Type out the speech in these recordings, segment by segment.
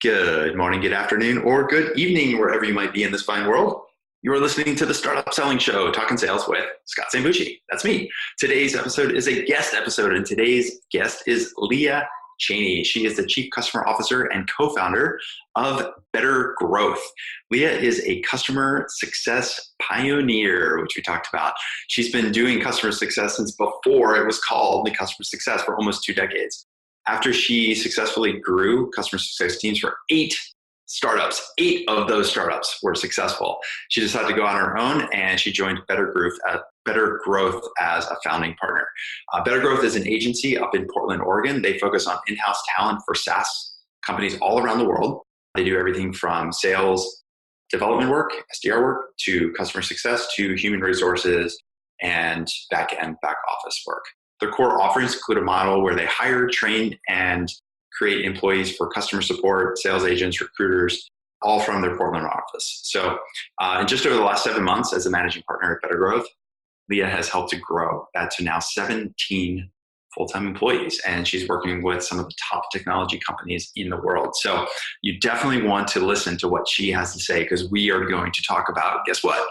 Good morning, good afternoon, or good evening, wherever you might be in this fine world. You are listening to the Startup Selling Show, Talking Sales with Scott Sambucci. That's me. Today's episode is a guest episode, and today's guest is Leah Cheney. She is the Chief Customer Officer and co-founder of BetterGrowth. Leah is a customer success pioneer, which we talked about. She's been doing customer success since before it was called the customer success for almost 2 decades. After she successfully grew customer success teams for 8 startups, 8 of those startups were successful. She decided to go on her own, and she joined BetterGrowth as a founding partner. BetterGrowth is an agency up in Portland, Oregon. They focus on in-house talent for SaaS companies all around the world. They do everything from sales development work, SDR work, to customer success, to human resources, and back office work. Their core offerings include a model where they hire, train, and create employees for customer support, sales agents, recruiters, all from their Portland office. So in just over the last 7 months as a managing partner at BetterGrowth, Leah has helped to grow that to now 17 full-time employees. And she's working with some of the top technology companies in the world. So you definitely want to listen to what she has to say, because we are going to talk about, guess what?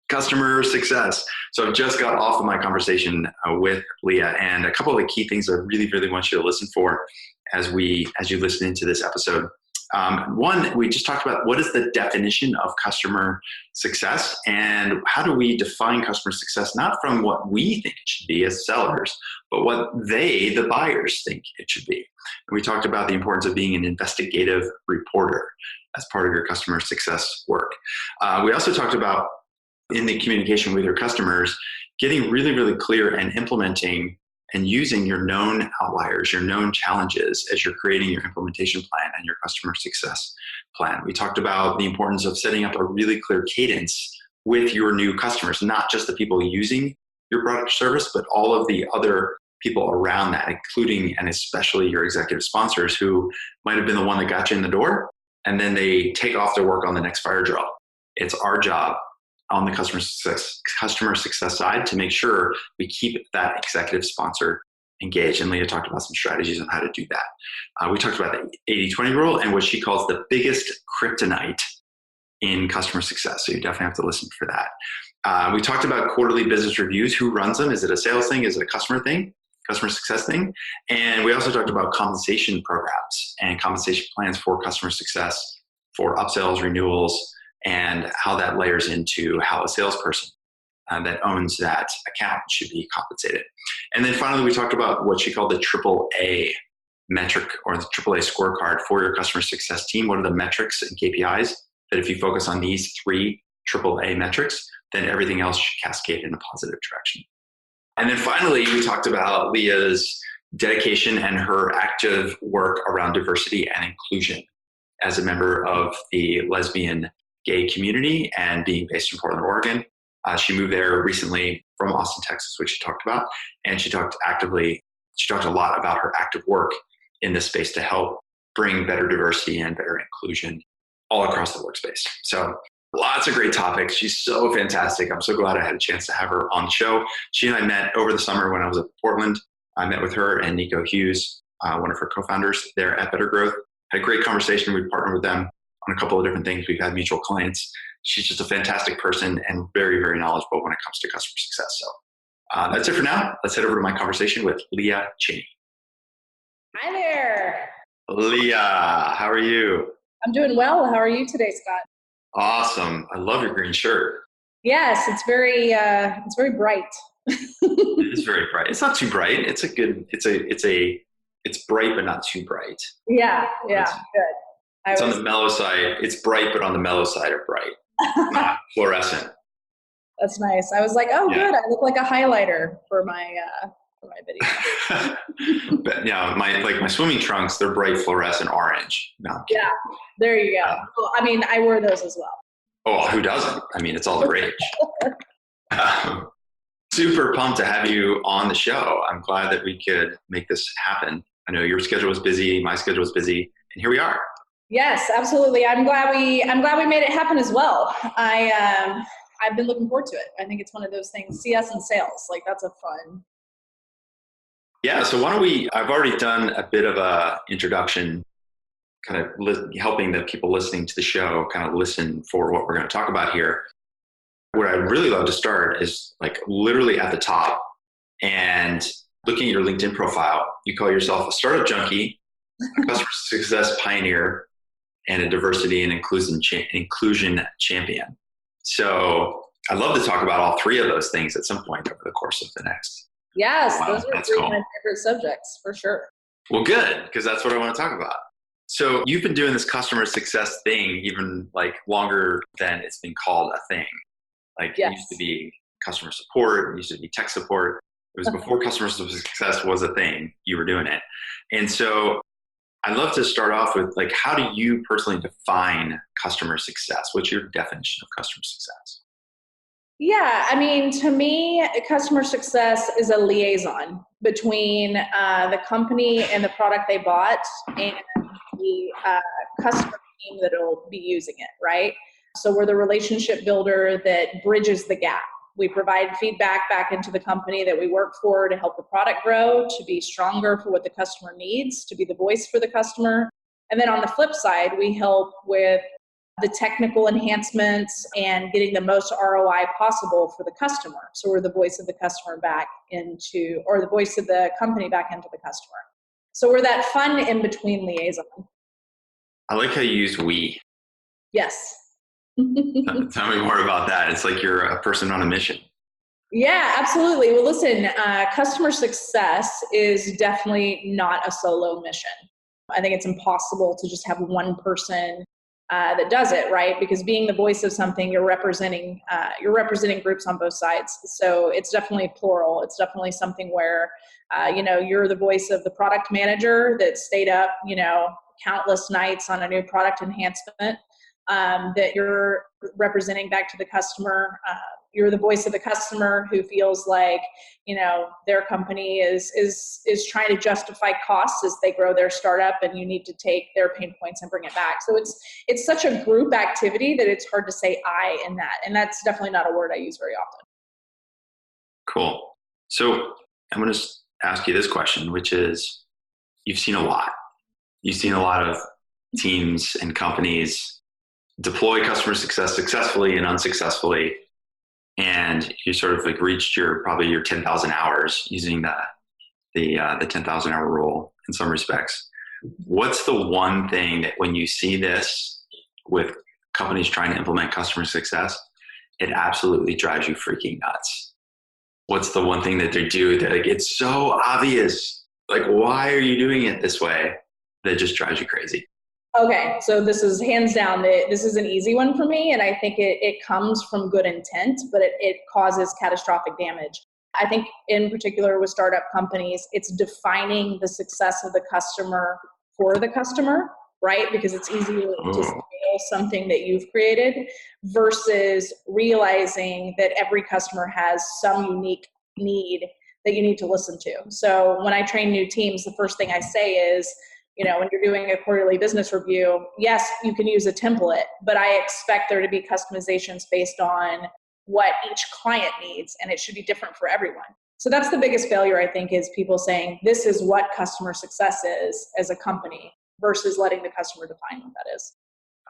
Customer success. So I've just got off of my conversation with Leah, and a couple of the key things I really, really want you to listen for as you listen into this episode. One, we just talked about what is the definition of customer success, and how do we define customer success, not from what we think it should be as sellers, but what they, the buyers, think it should be. And we talked about the importance of being an investigative reporter as part of your customer success work. We also talked about, in the communication with your customers, getting really, really clear and implementing and using your known outliers, your known challenges as you're creating your implementation plan and your customer success plan. We talked about the importance of setting up a really clear cadence with your new customers, not just the people using your product or service, but all of the other people around that, including and especially your executive sponsors, who might have been the one that got you in the door, and then they take off their work on the next fire drill. It's our job on the customer success side to make sure we keep that executive sponsor engaged. And Leah talked about some strategies on how to do that. We talked about the 80-20 rule and what she calls the biggest kryptonite in customer success. So you definitely have to listen for that. We talked about quarterly business reviews. Who runs them? Is it a sales thing? Is it a customer thing? Customer success thing? And we also talked about compensation programs and compensation plans for customer success, for upsells, renewals, and how that layers into how a salesperson that owns that account should be compensated. And then finally, we talked about what she called the AAA metric, or the AAA scorecard for your customer success team. What are the metrics and KPIs that if you focus on these 3 AAA metrics, then everything else should cascade in a positive direction. And then finally, we talked about Leah's dedication and her active work around diversity and inclusion as a member of the lesbian gay community and being based in Portland, Oregon. She moved there recently from Austin, Texas, which she talked about. And she talked a lot about her active work in this space to help bring better diversity and better inclusion all across the workspace. So lots of great topics. She's so fantastic. I'm so glad I had a chance to have her on the show. She and I met over the summer when I was at Portland. I met with her and Nico Hughes, one of her co-founders there at BetterGrowth. Had a great conversation. We partnered with them on a couple of different things. We've had mutual clients. She's just a fantastic person and very, very knowledgeable when it comes to customer success. So that's it for now. Let's head over to my conversation with Leah Cheney. Hi there. Leah, how are you? I'm doing well. How are you today, Scott? Awesome. I love your green shirt. Yes, it's very bright. It is very bright. It's not too bright. It's bright, but not too bright. Yeah, good. It's on the mellow side. It's bright, but on the mellow side of bright, not fluorescent. That's nice. I was like, oh, yeah. Good. I look like a highlighter for my video. But yeah, my swimming trunks, they're bright fluorescent orange. No, yeah, there you go. Well, I mean, I wear those as well. Oh, who doesn't? I mean, it's all the rage. Super pumped to have you on the show. I'm glad that we could make this happen. I know your schedule was busy, my schedule was busy, and here we are. Yes, absolutely. I'm glad we made it happen as well. I've been looking forward to it. I think it's one of those things, CS and sales, like that's a fun. Yeah, so why don't I've already done a bit of a introduction kind of helping the people listening to the show kind of listen for what we're going to talk about here, what I'd really love to start is like literally at the top and looking at your LinkedIn profile. You call yourself a startup junkie, a customer success pioneer, and a diversity and inclusion champion. So I'd love to talk about all three of those things at some point over the course of the next. Yes, Wow, those are three of my favorite subjects for sure. Well, good, because that's what I want to talk about. So you've been doing this customer success thing even like longer than it's been called a thing. Like It used to be customer support, it used to be tech support. It was before customer success was a thing, you were doing it. And so I'd love to start off with like, how do you personally define customer success? What's your definition of customer success? Yeah, I mean, to me, customer success is a liaison between the company and the product they bought and the customer team that will be using it, right? So we're the relationship builder that bridges the gap. We provide feedback back into the company that we work for to help the product grow, to be stronger for what the customer needs, to be the voice for the customer. And then on the flip side, we help with the technical enhancements and getting the most ROI possible for the customer. So we're the voice of the customer back into, or the voice of the company back into the customer. So we're that fun in-between liaison. I like how you use we. Yes. Tell me more about that. It's like you're a person on a mission. Yeah, absolutely. Well, listen, customer success is definitely not a solo mission. I think it's impossible to just have one person that does it, right? Because being the voice of something, you're representing groups on both sides. So it's definitely plural. It's definitely something where, you're the voice of the product manager that stayed up, countless nights on a new product enhancement. That you're representing back to the customer. You're the voice of the customer who feels like, their company is trying to justify costs as they grow their startup, and you need to take their pain points and bring it back. So it's such a group activity that it's hard to say I in that. And that's definitely not a word I use very often. Cool. So I'm going to ask you this question, which is, you've seen a lot. You've seen a lot of teams and companies deploy customer success successfully and unsuccessfully, and you sort of like reached probably your 10,000 hours using the 10,000 hour rule in some respects. What's the one thing that when you see this with companies trying to implement customer success, it absolutely drives you freaking nuts? What's the one thing that they do that like, it's so obvious, like why are you doing it this way, that just drives you crazy? Okay, so this is hands down, this is an easy one for me, and I think it comes from good intent, but it causes catastrophic damage. I think in particular with startup companies, it's defining the success of the customer for the customer, right? Because it's easy to scale something that you've created versus realizing that every customer has some unique need that you need to listen to. So when I train new teams, the first thing I say is, when you're doing a quarterly business review, yes, you can use a template, but I expect there to be customizations based on what each client needs, and it should be different for everyone. So that's the biggest failure, I think, is people saying, this is what customer success is as a company versus letting the customer define what that is.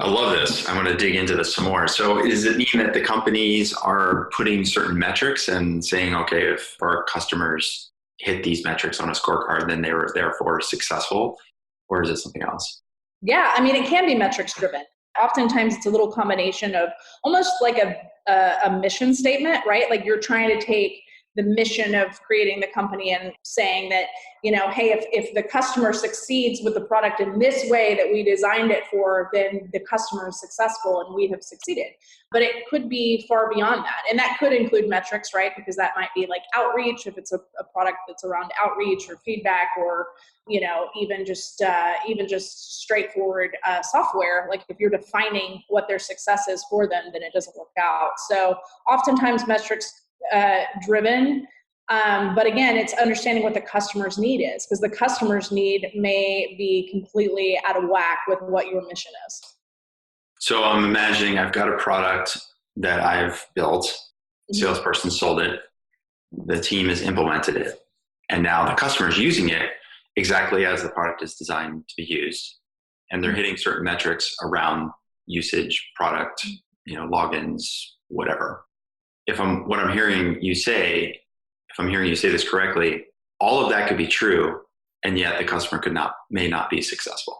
I love this. I want to dig into this some more. So does it mean that the companies are putting certain metrics and saying, okay, if our customers hit these metrics on a scorecard, then they were therefore successful? Or is it something else? Yeah, I mean, it can be metrics driven. Oftentimes it's a little combination of almost like a mission statement, right? Like you're trying to take the mission of creating the company and saying that, hey, if the customer succeeds with the product in this way that we designed it for, then the customer is successful and we have succeeded. But it could be far beyond that. And that could include metrics, right? Because that might be like outreach, if it's a product that's around outreach or feedback, or, even just straightforward software. Like if you're defining what their success is for them, then it doesn't work out. So oftentimes metrics driven. But again, it's understanding what the customer's need is, because the customer's need may be completely out of whack with what your mission is. So I'm imagining I've got a product that I've built, salesperson sold it, the team has implemented it, and now the customer is using it exactly as the product is designed to be used. and they're hitting certain metrics around usage, product, logins, whatever. If I'm hearing you say this correctly, all of that could be true, and yet the customer may not be successful.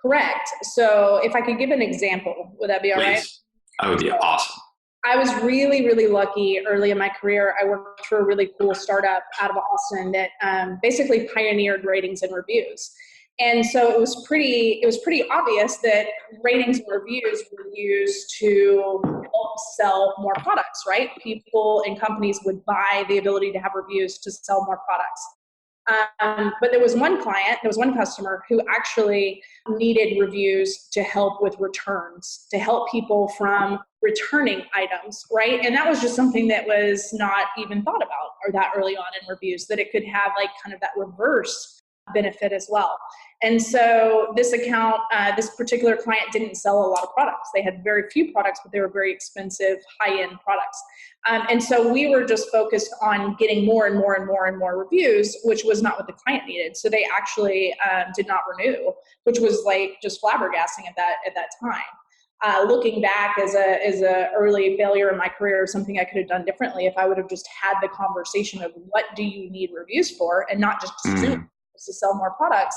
Correct. So if I could give an example, would that be all right? Please. That would be awesome. I was really, really lucky early in my career. I worked for a really cool startup out of Austin that basically pioneered ratings and reviews. And so it was pretty obvious that ratings and reviews were used to help sell more products, right? People and companies would buy the ability to have reviews to sell more products. But there was one customer who actually needed reviews to help with returns, to help people from returning items, right? And that was just something that was not even thought about or that early on in reviews, that it could have like kind of that reverse benefit as well. And so this account, this particular client didn't sell a lot of products. They had very few products, but they were very expensive, high-end products. And so we were just focused on getting more and more and more and more reviews, which was not what the client needed. So they actually did not renew, which was like just flabbergasting at that time. Looking back as a early failure in my career, something I could have done differently if I would have just had the conversation of what do you need reviews for, and not just assume to sell more products,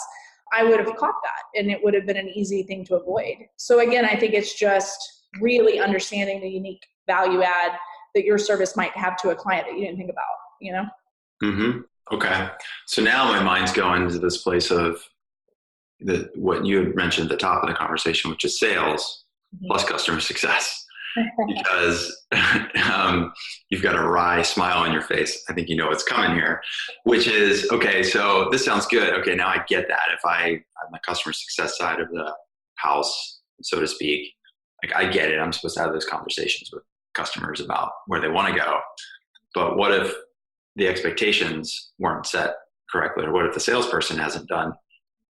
I would have caught that, and it would have been an easy thing to avoid. So again, I think it's just really understanding the unique value add that your service might have to a client that you didn't think about, Mm-hmm. Okay. So now my mind's going to this place of what you had mentioned at the top of the conversation, which is sales plus customer success. Because you've got a wry smile on your face. I think you know what's coming here, which is, okay, so this sounds good. Okay, now I get that. If I'm the customer success side of the house, so to speak, like I get it. I'm supposed to have those conversations with customers about where they want to go. But what if the expectations weren't set correctly? Or what if the salesperson hasn't done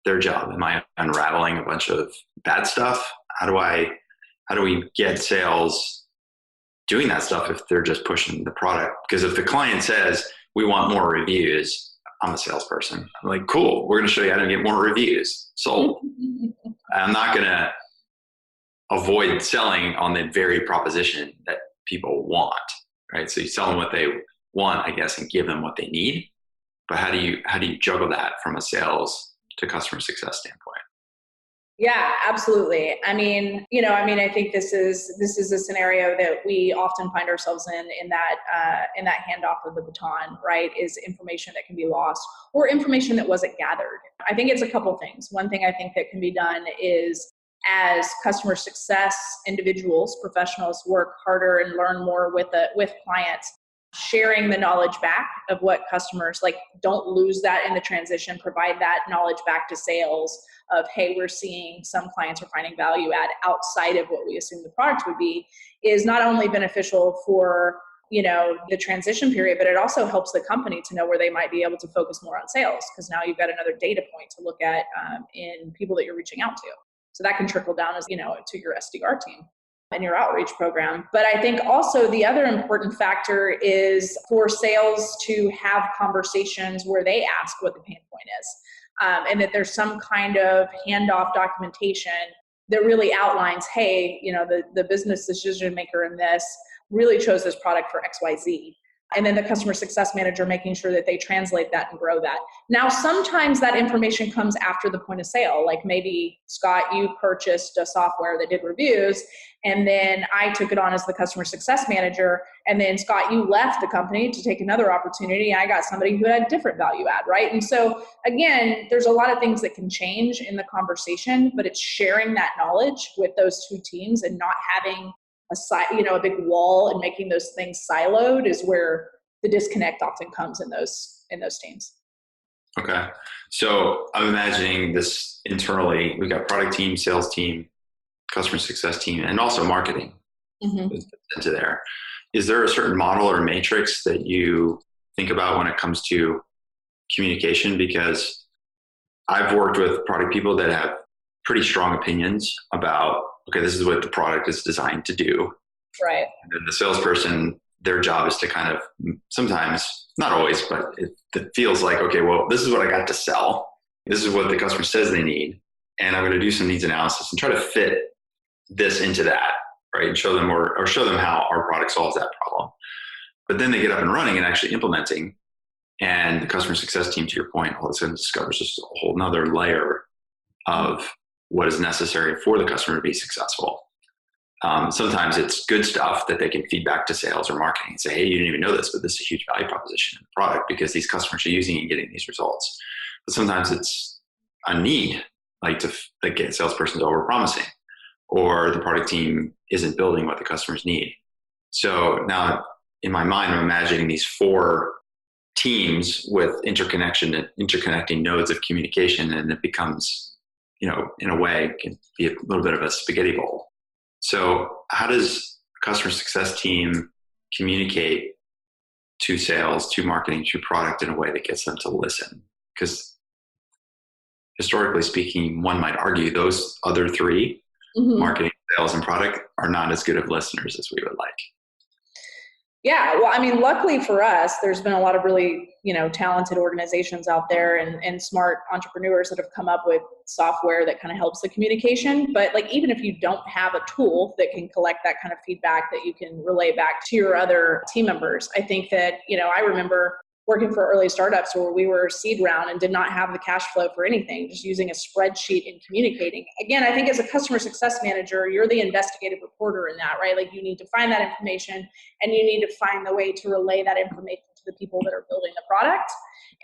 their job? Am I unraveling a bunch of bad stuff? How do we get sales doing that stuff if they're just pushing the product? Because if the client says, we want more reviews, I'm a salesperson. I'm like, cool, we're going to show you how to get more reviews. Sold. I'm not going to avoid selling on the very proposition that people want, right? So you tell them what they want, I guess, and give them what they need. But how do you juggle that from a sales to customer success standpoint? Yeah, absolutely. I think this is a scenario that we often find ourselves in that handoff of the baton, right? Is information that can be lost or information that wasn't gathered. I think it's a couple things. One thing I think that can be done is, as customer success individuals, professionals work harder and learn more with clients, sharing the knowledge back of what customers like. Don't lose that in the transition. Provide that knowledge back to sales of, hey, we're seeing some clients are finding value add outside of what we assume the product would be, is not only beneficial for the transition period, but it also helps the company to know where they might be able to focus more on sales, because now you've got another data point to look at in people that you're reaching out to. So that can trickle down to your SDR team and your outreach program. But I think also the other important factor is for sales to have conversations where they ask what the pain point is. And that there's some kind of handoff documentation that really outlines, hey, the business decision maker in this really chose this product for XYZ. And then the customer success manager making sure that they translate that and grow that. Now, sometimes that information comes after the point of sale. Like maybe, Scott, you purchased a software that did reviews, and then I took it on as the customer success manager. And then, Scott, you left the company to take another opportunity. I got somebody who had different value add, right? And so, again, there's a lot of things that can change in the conversation, but it's sharing that knowledge with those two teams and not having a big wall and making those things siloed is where the disconnect often comes in those teams. Okay. So I'm imagining this internally. We've got product team, sales team, customer success team, and also marketing into there. Is there a certain model or matrix that you think about when it comes to communication? Because I've worked with product people that have pretty strong opinions about, okay, this is what the product is designed to do. Right. And then the salesperson, their job is to kind of, sometimes, not always, but it feels like, okay, well, this is what I got to sell. This is what the customer says they need. and I'm going to do some needs analysis and try to fit this into that, right? And show them or show them how our product solves that problem. But then they get up and running and actually implementing. And the customer success team, to your point, all of a sudden discovers just a whole nother layer of what is necessary for the customer to be successful. Sometimes it's good stuff that they can feed back to sales or marketing and say, hey, you didn't even know this, but this is a huge value proposition in the product because these customers are using it and getting these results. But sometimes it's a need, like the salesperson's over-promising, or the product team isn't building what the customers need. So now in my mind, I'm imagining these 4 teams with interconnecting nodes of communication, and it becomes, in a way, can be a little bit of a spaghetti bowl. So how does a customer success team communicate to sales, to marketing, to product in a way that gets them to listen? Because historically speaking, one might argue those other 3, marketing, sales, and product, are not as good of listeners as we would like. Yeah, well, I mean, luckily for us, there's been a lot of really, talented organizations out there and smart entrepreneurs that have come up with software that kind of helps the communication. But like, even if you don't have a tool that can collect that kind of feedback that you can relay back to your other team members, I think that, I remember working for early startups where we were seed round and did not have the cash flow for anything, just using a spreadsheet and communicating. Again, I think as a customer success manager, you're the investigative reporter in that, right? Like, you need to find that information and you need to find the way to relay that information to the people that are building the product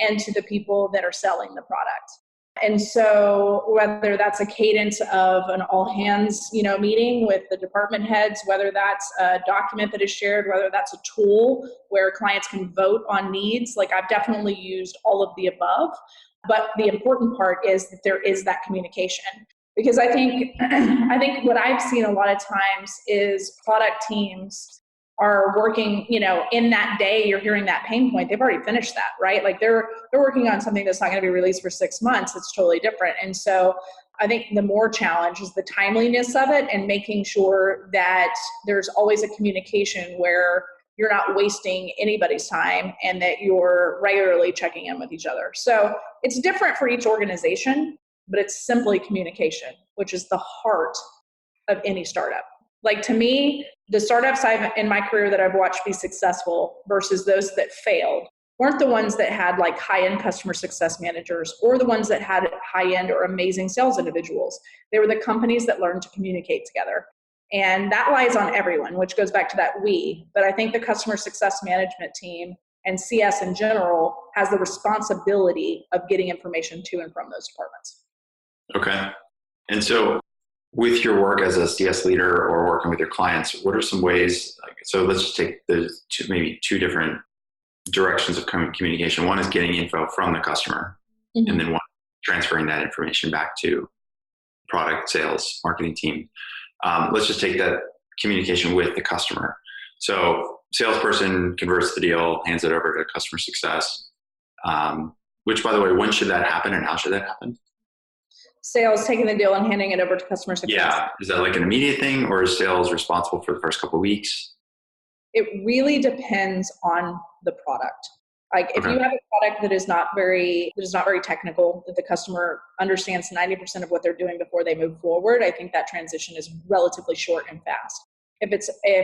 and to the people that are selling the product. And so whether that's a cadence of an all hands, meeting with the department heads, whether that's a document that is shared, whether that's a tool where clients can vote on needs, like, I've definitely used all of the above. But the important part is that there is that communication. Because I think what I've seen a lot of times is product teams are working, in that day, you're hearing that pain point, they've already finished that, right? Like, they're working on something that's not going to be released for 6 months. It's totally different. And so I think the more challenge is the timeliness of it and making sure that there's always a communication where you're not wasting anybody's time and that you're regularly checking in with each other. So it's different for each organization, but it's simply communication, which is the heart of any startup. Like, to me, the startups in my career that I've watched be successful versus those that failed weren't the ones that had like high-end customer success managers or the ones that had high-end or amazing sales individuals. They were the companies that learned to communicate together. And that lies on everyone, which goes back to that we. But I think the customer success management team and CS in general has the responsibility of getting information to and from those departments. Okay. And so with your work as a CS leader or working with your clients, what are some ways, so let's just take the maybe 2 different directions of communication. One is getting info from the customer, and then one, transferring that information back to product, sales, marketing team. Let's just take that communication with the customer. So salesperson converts the deal, hands it over to customer success, which, by the way, when should that happen and how should that happen? Sales taking the deal and handing it over to customer success. Yeah. Is that like an immediate thing, or is sales responsible for the first couple of weeks? It really depends on the product. Like, if you have a product that is not very technical, that the customer understands 90% of what they're doing before they move forward, I think that transition is relatively short and fast. If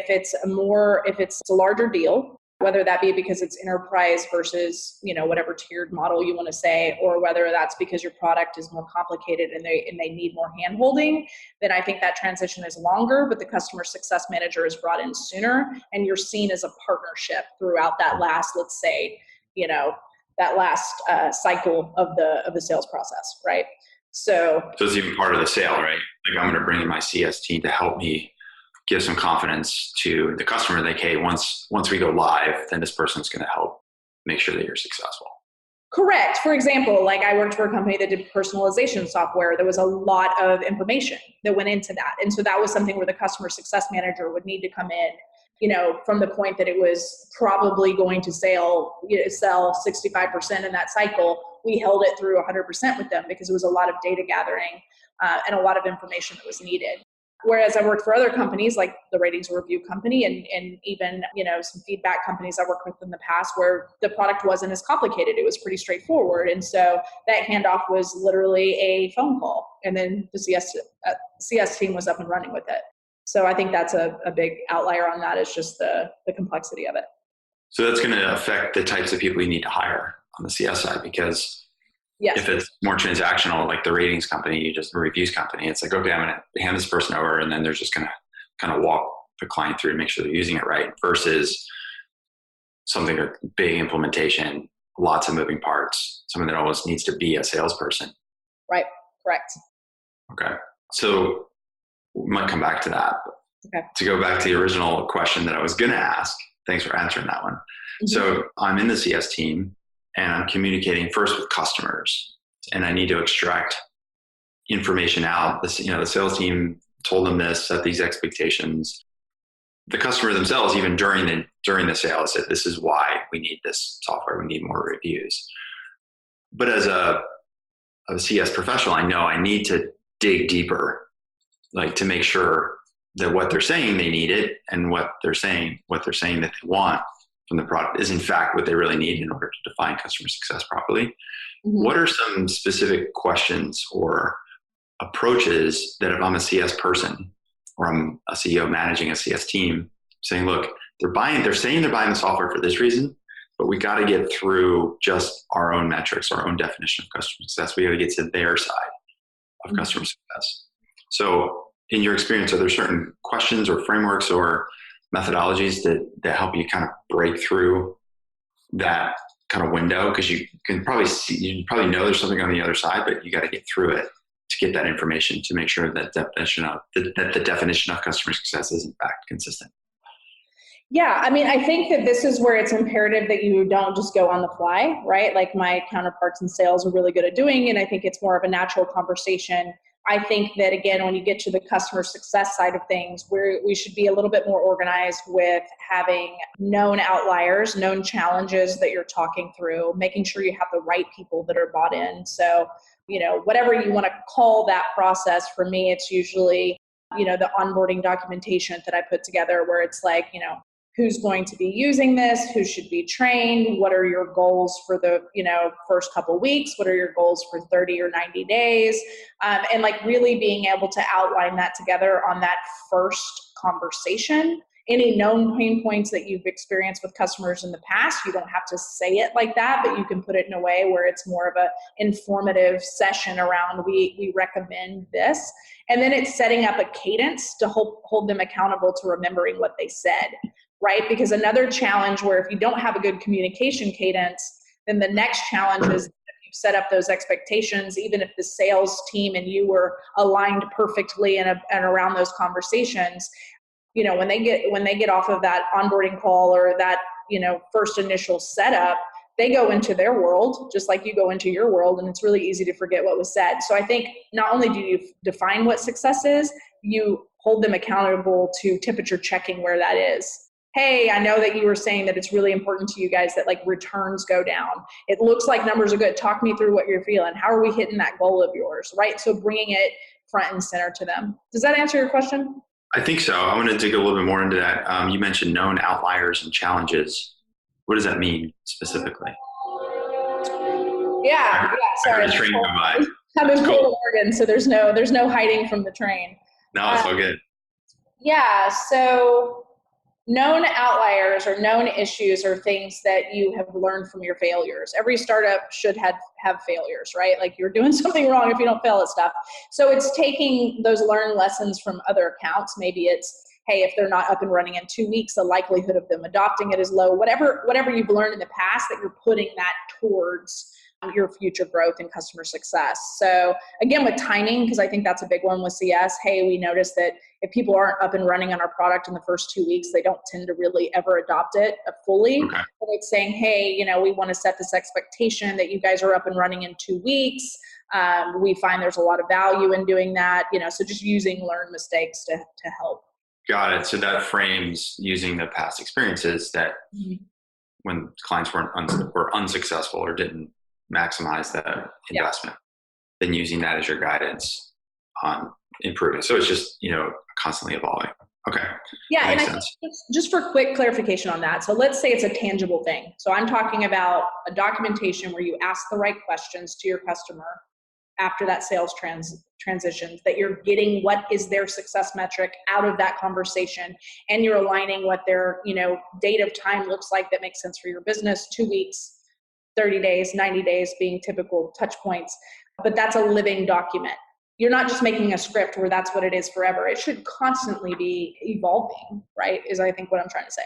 it's a larger deal, whether that be because it's enterprise versus, whatever tiered model you want to say, or whether that's because your product is more complicated and they need more hand-holding, then I think that transition is longer, but the customer success manager is brought in sooner, and you're seen as a partnership throughout that last, let's say, cycle of the sales process, right? So it's even part of the sale, right? Like, I'm going to bring in my CS team to help me give some confidence to the customer, like, hey, once we go live, then this person's going to help make sure that you're successful. Correct. For example, like, I worked for a company that did personalization software. There was a lot of information that went into that. And so that was something where the customer success manager would need to come in, from the point that it was probably going to sell 65% in that cycle. We held it through 100% with them because it was a lot of data gathering and a lot of information that was needed. Whereas I worked for other companies like the ratings review company and even, some feedback companies I worked with in the past where the product wasn't as complicated. It was pretty straightforward. And so that handoff was literally a phone call. And then the CS team was up and running with it. So I think that's a big outlier on that is just the complexity of it. So that's going to affect the types of people you need to hire on the CS side because yes. If it's more transactional, like the ratings company, a reviews company, it's like, okay, I'm going to hand this person over and then they're just going to kind of walk the client through and make sure they're using it right versus something like big implementation, lots of moving parts, something that almost needs to be a salesperson. Right. Correct. Okay. So we might come back to that. Okay. To go back to the original question that I was going to ask, thanks for answering that one. Mm-hmm. So I'm in the CS team and I'm communicating first with customers and I need to extract information out. The sales team told them this, set these expectations. The customer themselves, even during the sale, said, this is why we need this software. We need more reviews. But as a CS professional, I know I need to dig deeper, like to make sure that what they're saying they need it and what they're saying that they want from the product is in fact what they really need in order to define customer success properly. Mm-hmm. What are some specific questions or approaches that if I'm a CS person or I'm a CEO managing a CS team saying, look, they're saying they're buying the software for this reason, but we got to get through just our own metrics, our own definition of customer success. We got to get to their side of mm-hmm. customer success. So in your experience, are there certain questions or frameworks or methodologies that help you kind of break through that kind of window? Because you probably know there's something on the other side, but you got to get through it to get that information to make sure that the definition of customer success is in fact consistent. Yeah, I mean, I think that this is where it's imperative that you don't just go on the fly, right? Like my counterparts in sales are really good at doing, and I think it's more of a natural conversation. I think that, again, when you get to the customer success side of things, we should be a little bit more organized with having known outliers, known challenges that you're talking through, making sure you have the right people that are bought in. So, whatever you want to call that process, for me, it's usually, the onboarding documentation that I put together where it's like, who's going to be using this, who should be trained, what are your goals for the first couple weeks, what are your goals for 30 or 90 days, and like really being able to outline that together on that first conversation. Any known pain points that you've experienced with customers in the past, you don't have to say it like that, but you can put it in a way where it's more of an informative session around we recommend this. And then it's setting up a cadence to hold them accountable to remembering what they said. Right? Because another challenge where if you don't have a good communication cadence, then the next challenge is if you've set up those expectations, even if the sales team and you were aligned perfectly and around those conversations, when they get off of that onboarding call or that, first initial setup, they go into their world, just like you go into your world, and it's really easy to forget what was said. So I think not only do you define what success is, you hold them accountable to temperature checking where that is. Hey, I know that you were saying that it's really important to you guys that like returns go down. It looks like numbers are good. Talk me through what you're feeling. How are we hitting that goal of yours, right? So bringing it front and center to them. Does that answer your question? I think so. I want to dig a little bit more into that. You mentioned known outliers and challenges. What does that mean specifically? Yeah. Sorry. I heard a train go by. I'm in Portland, Oregon, so there's no hiding from the train. No, it's all good. Yeah. So known outliers or known issues are things that you have learned from your failures. Every startup should have failures, right? Like you're doing something wrong if you don't fail at stuff. So it's taking those learned lessons from other accounts. Maybe it's, hey, if they're not up and running in 2 weeks, the likelihood of them adopting it is low. Whatever you've learned in the past, that you're putting that towards your future growth and customer success. So again, with timing, because I think that's a big one with CS, hey, we noticed that if people aren't up and running on our product in the first 2 weeks, they don't tend to really ever adopt it fully. Okay. But it's saying, hey, we want to set this expectation that you guys are up and running in 2 weeks. We find there's a lot of value in doing that, so just using learned mistakes to help. Got it. So that frames using the past experiences that when clients were unsuccessful or didn't maximize the investment, then using that as your guidance on improving. So it's just, constantly evolving. Okay. Yeah. And I sense. think just for quick clarification on that. So let's say it's a tangible thing. So I'm talking about a documentation where you ask the right questions to your customer after that sales transitions, that you're getting what is their success metric out of that conversation, and you're aligning what their date of time looks like that makes sense for your business. 2 weeks, 30 days, 90 days being typical touch points, but that's a living document. You're not just making a script where that's what it is forever. It should constantly be evolving, right? Is I think what I'm trying to say.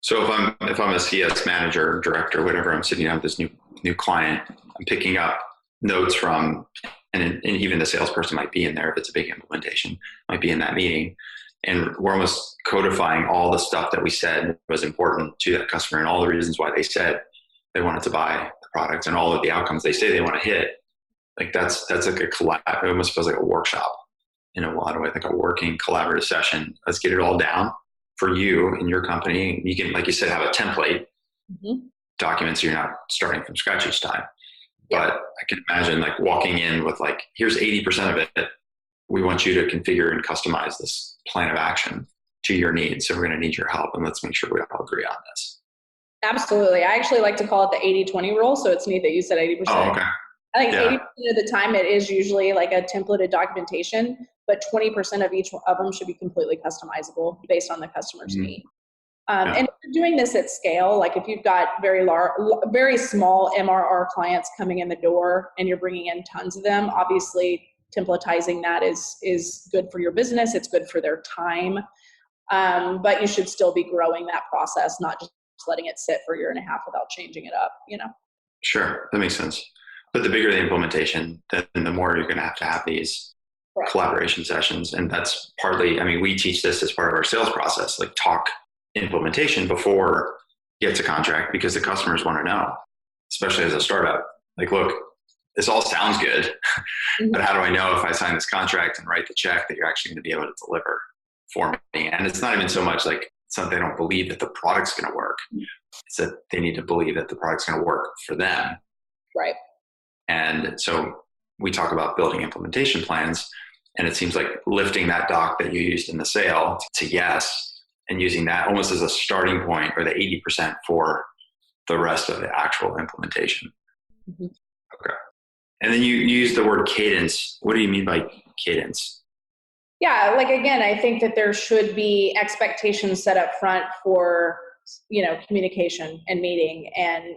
So if I'm a CS manager, director, whatever, I'm sitting down with this new client, I'm picking up notes from, and even the salesperson might be in there if it's a big implementation, might be in that meeting. And we're almost codifying all the stuff that we said was important to that customer and all the reasons why they said they wanted to buy the product and all of the outcomes they say they want to hit. Like that's like a collab. It almost feels like a workshop in a lot of ways, like a working collaborative session. Let's get it all down for you and your company. You can, like you said, have a template document so you're not starting from scratch each time. But I can imagine like walking in with like, here's 80% of it. We want you to configure and customize this plan of action to your needs. So we're going to need your help, and let's make sure we all agree on this. Absolutely. I actually like to call it the 80-20 rule. So it's neat that you said 80%. Oh, okay. I think 80% of the time it is usually like a templated documentation, but 20% of each of them should be completely customizable based on the customer's need. And if you're doing this at scale, like if you've got very small MRR clients coming in the door and you're bringing in tons of them, obviously templatizing that is good for your business. It's good for their time. But you should still be growing that process, not just letting it sit for a year and a half without changing it up, Sure. That makes sense. But the bigger the implementation, then the more you're going to have these collaboration sessions. And that's partly, we teach this as part of our sales process, like talk implementation before you get to contract, because the customers want to know, especially as a startup, like, look, this all sounds good, but how do I know if I sign this contract and write the check that you're actually going to be able to deliver for me? And it's not even so much like they don't believe that the product's going to work. It's that they need to believe that the product's going to work for them. Right. And so we talk about building implementation plans, and it seems like lifting that doc that you used in the sale to yes, and using that almost as a starting point, or the 80% for the rest of the actual implementation. Okay. And then you use the word cadence. What do you mean by cadence? Yeah, like again, I think that there should be expectations set up front for communication and meeting, and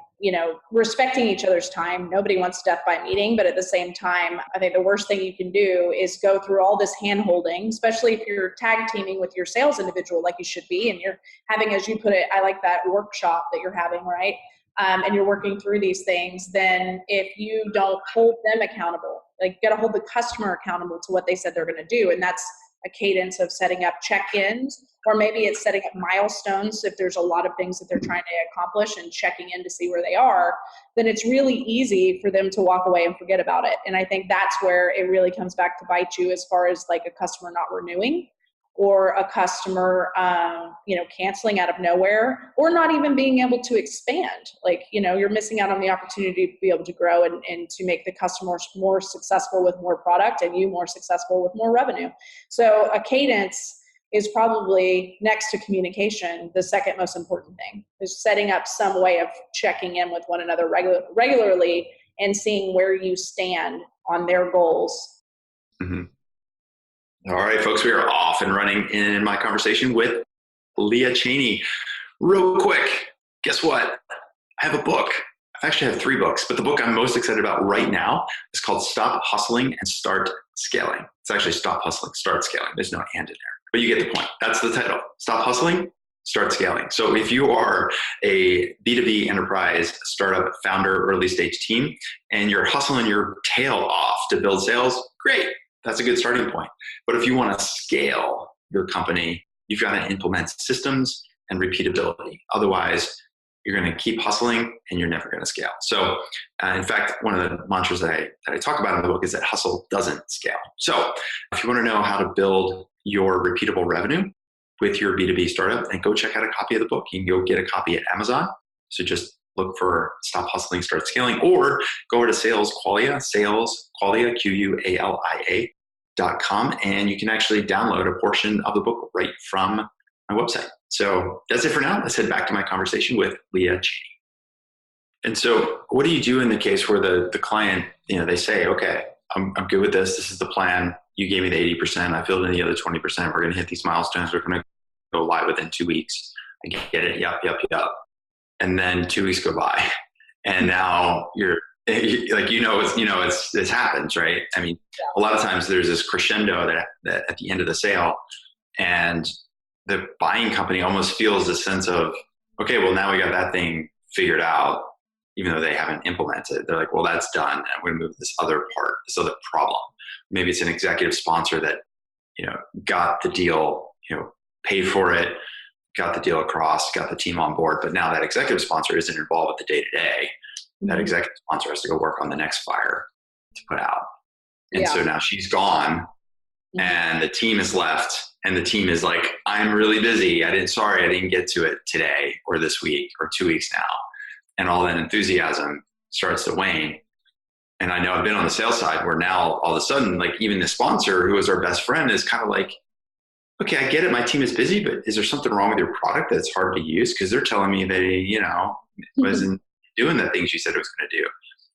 respecting each other's time. Nobody wants death by meeting, but at the same time, I think the worst thing you can do is go through all this hand holding, especially if you're tag teaming with your sales individual like you should be, and you're having, as you put it, I like that workshop that you're having, right? And you're working through these things. Then if you don't hold them accountable, like you got to hold the customer accountable to what they said they're going to do, and that's a cadence of setting up check-ins, or maybe it's setting up milestones. If there's a lot of things that they're trying to accomplish and checking in to see where they are, then it's really easy for them to walk away and forget about it. And I think that's where it really comes back to bite you, as far as like a customer not renewing, or a customer, canceling out of nowhere, or not even being able to expand. Like, you're missing out on the opportunity to be able to grow and to make the customers more successful with more product, and you more successful with more revenue. So a cadence is probably, next to communication, the second most important thing, is setting up some way of checking in with one another regularly and seeing where you stand on their goals. Mm-hmm. All right, folks, we are off and running in my conversation with Leah Cheney. Real quick, guess what? I have a book. I actually have 3 books, but the book I'm most excited about right now is called Stop Hustling and Start Scaling. It's actually Stop Hustling, Start Scaling. There's no and in there, but you get the point. That's the title. Stop Hustling, Start Scaling. So if you are a B2B enterprise startup founder, early stage team, and you're hustling your tail off to build sales, great. That's a good starting point. But if you want to scale your company, you've got to implement systems and repeatability. Otherwise, you're going to keep hustling and you're never going to scale. So in fact, one of the mantras that I talk about in the book is that hustle doesn't scale. So if you want to know how to build your repeatable revenue with your B2B startup, then go check out a copy of the book. You can go get a copy at Amazon. So just look for Stop Hustling, Start Scaling, or go over to Sales Qualia, Qualia, Qualia. bettergrowth.com, and you can actually download a portion of the book right from my website. So that's it for now. Let's head back to my conversation with Leah Cheney. And so what do you do in the case where the client, they say, okay, I'm good with this. This is the plan. You gave me the 80%. I filled in the other 20%. We're going to hit these milestones. We're going to go live within 2 weeks. I get it. Yep. And then 2 weeks go by, and now you're like, this happens, right? I mean, a lot of times there's this crescendo that at the end of the sale, and the buying company almost feels a sense of, okay, well, now we got that thing figured out, even though they haven't implemented. They're like, well, that's done. I'm going to move to this other part, this other problem. Maybe it's an executive sponsor that, got the deal, paid for it, got the deal across, got the team on board. But now that executive sponsor isn't involved with the day-to-day. That executive sponsor has to go work on the next fire to put out. And so now she's gone, and the team is left, and the team is like, I'm really busy. I didn't get to it today or this week or 2 weeks now. And all that enthusiasm starts to wane. And I know I've been on the sales side where now all of a sudden, like, even the sponsor who was our best friend is kind of like, okay, I get it. My team is busy, but is there something wrong with your product that's hard to use? Because they're telling me they, wasn't doing the things you said it was going to do.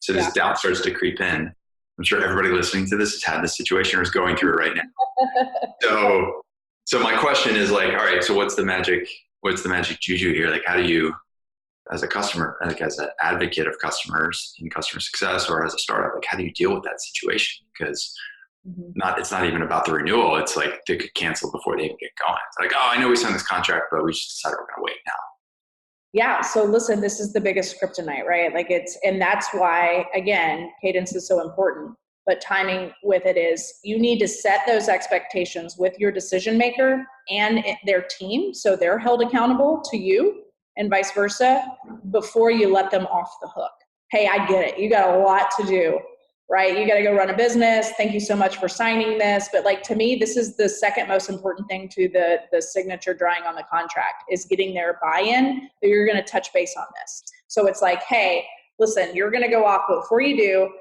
So this doubt starts to creep in. I'm sure everybody listening to this has had this situation or is going through it right now. So my question is like, all right, so what's the magic juju here? Like, how do you, as a customer, like as an advocate of customers in customer success, or as a startup, like, how do you deal with that situation? Because it's not even about the renewal. It's like they could cancel before they even get going. It's like, oh, I know we signed this contract, but we just decided we're going to wait now. Yeah. So listen, this is the biggest kryptonite, right? Like and that's why, again, cadence is so important, but timing with it is, you need to set those expectations with your decision maker and their team, so they're held accountable to you and vice versa, before you let them off the hook. Hey, I get it. You got a lot to do, right? You got to go run a business. Thank you so much for signing this. But like, to me, this is the second most important thing to the signature drawing on the contract, is getting their buy-in that you're going to touch base on this. So it's like, hey, listen, you're going to go off, but before you do,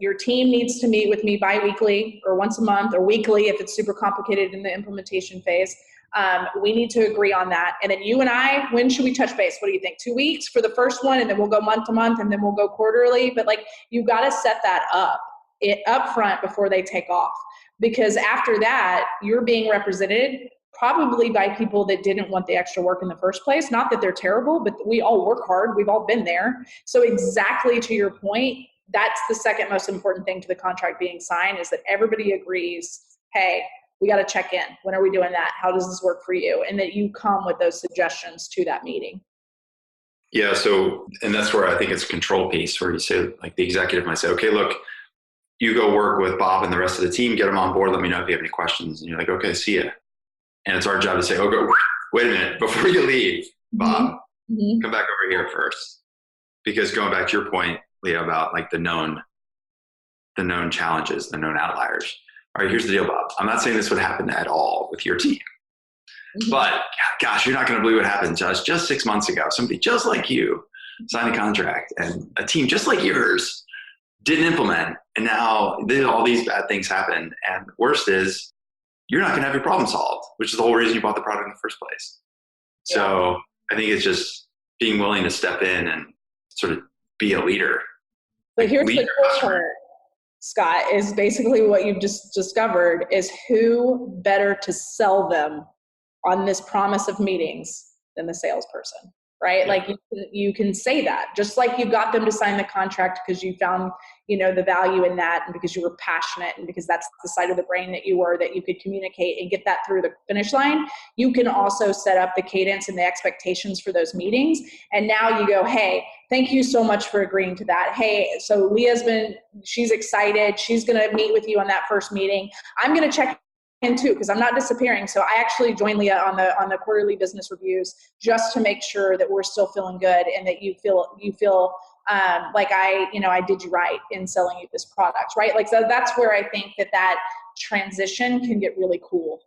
your team needs to meet with me bi-weekly or once a month or weekly if it's super complicated in the implementation phase. We need to agree on that. And then you and I, when should we touch base? What do you think? 2 weeks for the first one, and then we'll go month to month, and then we'll go quarterly. But like, you got to set that up front before they take off, because after that, you're being represented probably by people that didn't want the extra work in the first place. Not that they're terrible, but we all work hard. We've all been there. So exactly to your point, that's the second most important thing to the contract being signed, is that everybody agrees, hey, we got to check in. When are we doing that? How does this work for you? And that you come with those suggestions to that meeting. Yeah. So, and that's where I think it's a control piece, where you say, like, the executive might say, okay, look, you go work with Bob and the rest of the team, get them on board. Let me know if you have any questions. And you're like, okay, see ya. And it's our job to say, wait a minute, before you leave, Bob, come back over here first. Because going back to your point, Leah, about like the known challenges, the known outliers. All right, here's the deal, Bob. I'm not saying this would happen at all with your team, but gosh, you're not going to believe what happened to us just 6 months ago. Somebody just like you signed a contract, and a team just like yours didn't implement, and now all these bad things happen. And worst is, you're not going to have your problem solved, which is the whole reason you bought the product in the first place. So I think it's just being willing to step in and sort of be a leader. But here's the cool part, Scott, is basically what you've just discovered is who better to sell them on this promise of meetings than the salesperson, right? Yeah. Like you can say that, just like you got them to sign the contract because you found, the value in that, and because you were passionate, and because that's the side of the brain that you could communicate and get that through the finish line. You can also set up the cadence and the expectations for those meetings. And now you go, hey, thank you so much for agreeing to that. Hey, so Leah's she's excited. She's going to meet with you on that first meeting. I'm going to check in too, because I'm not disappearing. So I actually joined Leah on the quarterly business reviews, just to make sure that we're still feeling good, and that you feel like I did you right in selling you this product, right? Like, so that's where I think that transition can get really cool.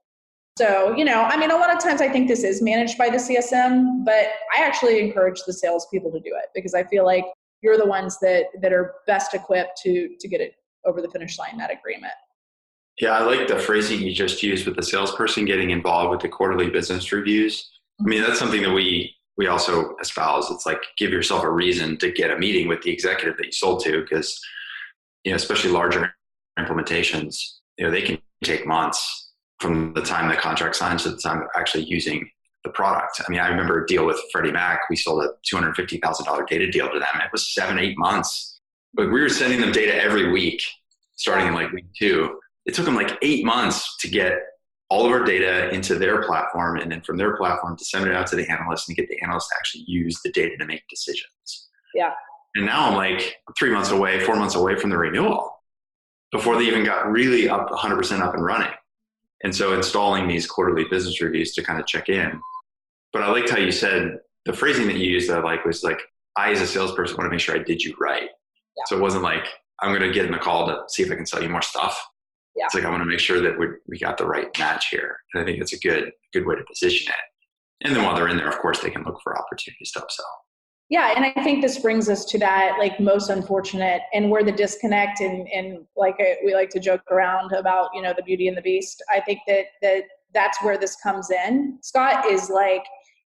So, a lot of times I think this is managed by the CSM, but I actually encourage the salespeople to do it, because I feel like you're the ones that are best equipped to get it over the finish line, that agreement. Yeah, I like the phrasing you just used with the salesperson getting involved with the quarterly business reviews. I mean, that's something that we also espouse. It's like give yourself a reason to get a meeting with the executive that you sold to, because especially larger implementations, they can take months from the time the contract signs to the time of actually using the product. I mean, I remember a deal with Freddie Mac. We sold a $250,000 data deal to them. It was 7-8 months, but we were sending them data every week, starting in like week 2. It took them like 8 months to get all of our data into their platform, and then from their platform to send it out to the analysts and get the analysts to actually use the data to make decisions. Yeah. And now I'm like 3 months away, 4 months away from the renewal before they even got really up 100% up and running. And so installing these quarterly business reviews to kind of check in. But I liked how you said the phrasing that you used that I like was like, I as a salesperson want to make sure I did you right. Yeah. So it wasn't like, I'm going to get in the call to see if I can sell you more stuff. Yeah. It's like, I want to make sure that we got the right match here. And I think it's a good way to position it. And then while they're in there, of course, they can look for opportunities to upsell. Yeah, and I think this brings us to that like most unfortunate and where the disconnect and like we like to joke around about, the beauty and the beast. I think that's where this comes in, Scott, is like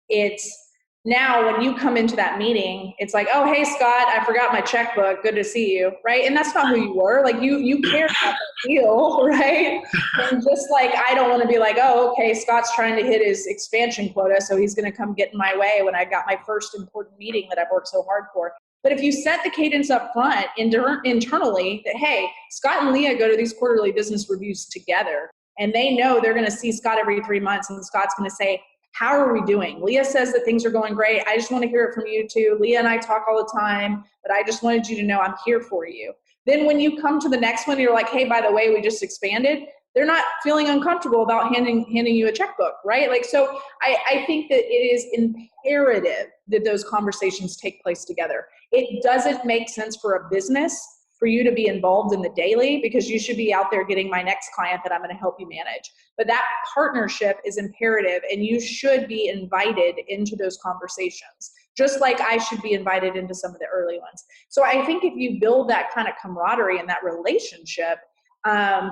it's now when you come into that meeting, it's like, oh, hey, Scott, I forgot my checkbook. Good to see you, right? And that's not who you were. Like you care about the deal, right? And just like I don't want to be like, oh, okay, Scott's trying to hit his expansion quota, so he's going to come get in my way when I got my first important meeting that I've worked so hard for. But if you set the cadence up front internally that, hey, Scott and Leah go to these quarterly business reviews together, and they know they're going to see Scott every 3 months, and Scott's going to say, how are we doing? Leah says that things are going great. I just want to hear it from you too. Leah and I talk all the time, but I just wanted you to know I'm here for you. Then when you come to the next one, you're like, hey, by the way, we just expanded. They're not feeling uncomfortable about handing you a checkbook, right? Like, so I think that it is imperative that those conversations take place together. It doesn't make sense for a business for you to be involved in the daily, because you should be out there getting my next client that I'm going to help you manage. But that partnership is imperative, and you should be invited into those conversations, just like I should be invited into some of the early ones. So I think if you build that kind of camaraderie and that relationship,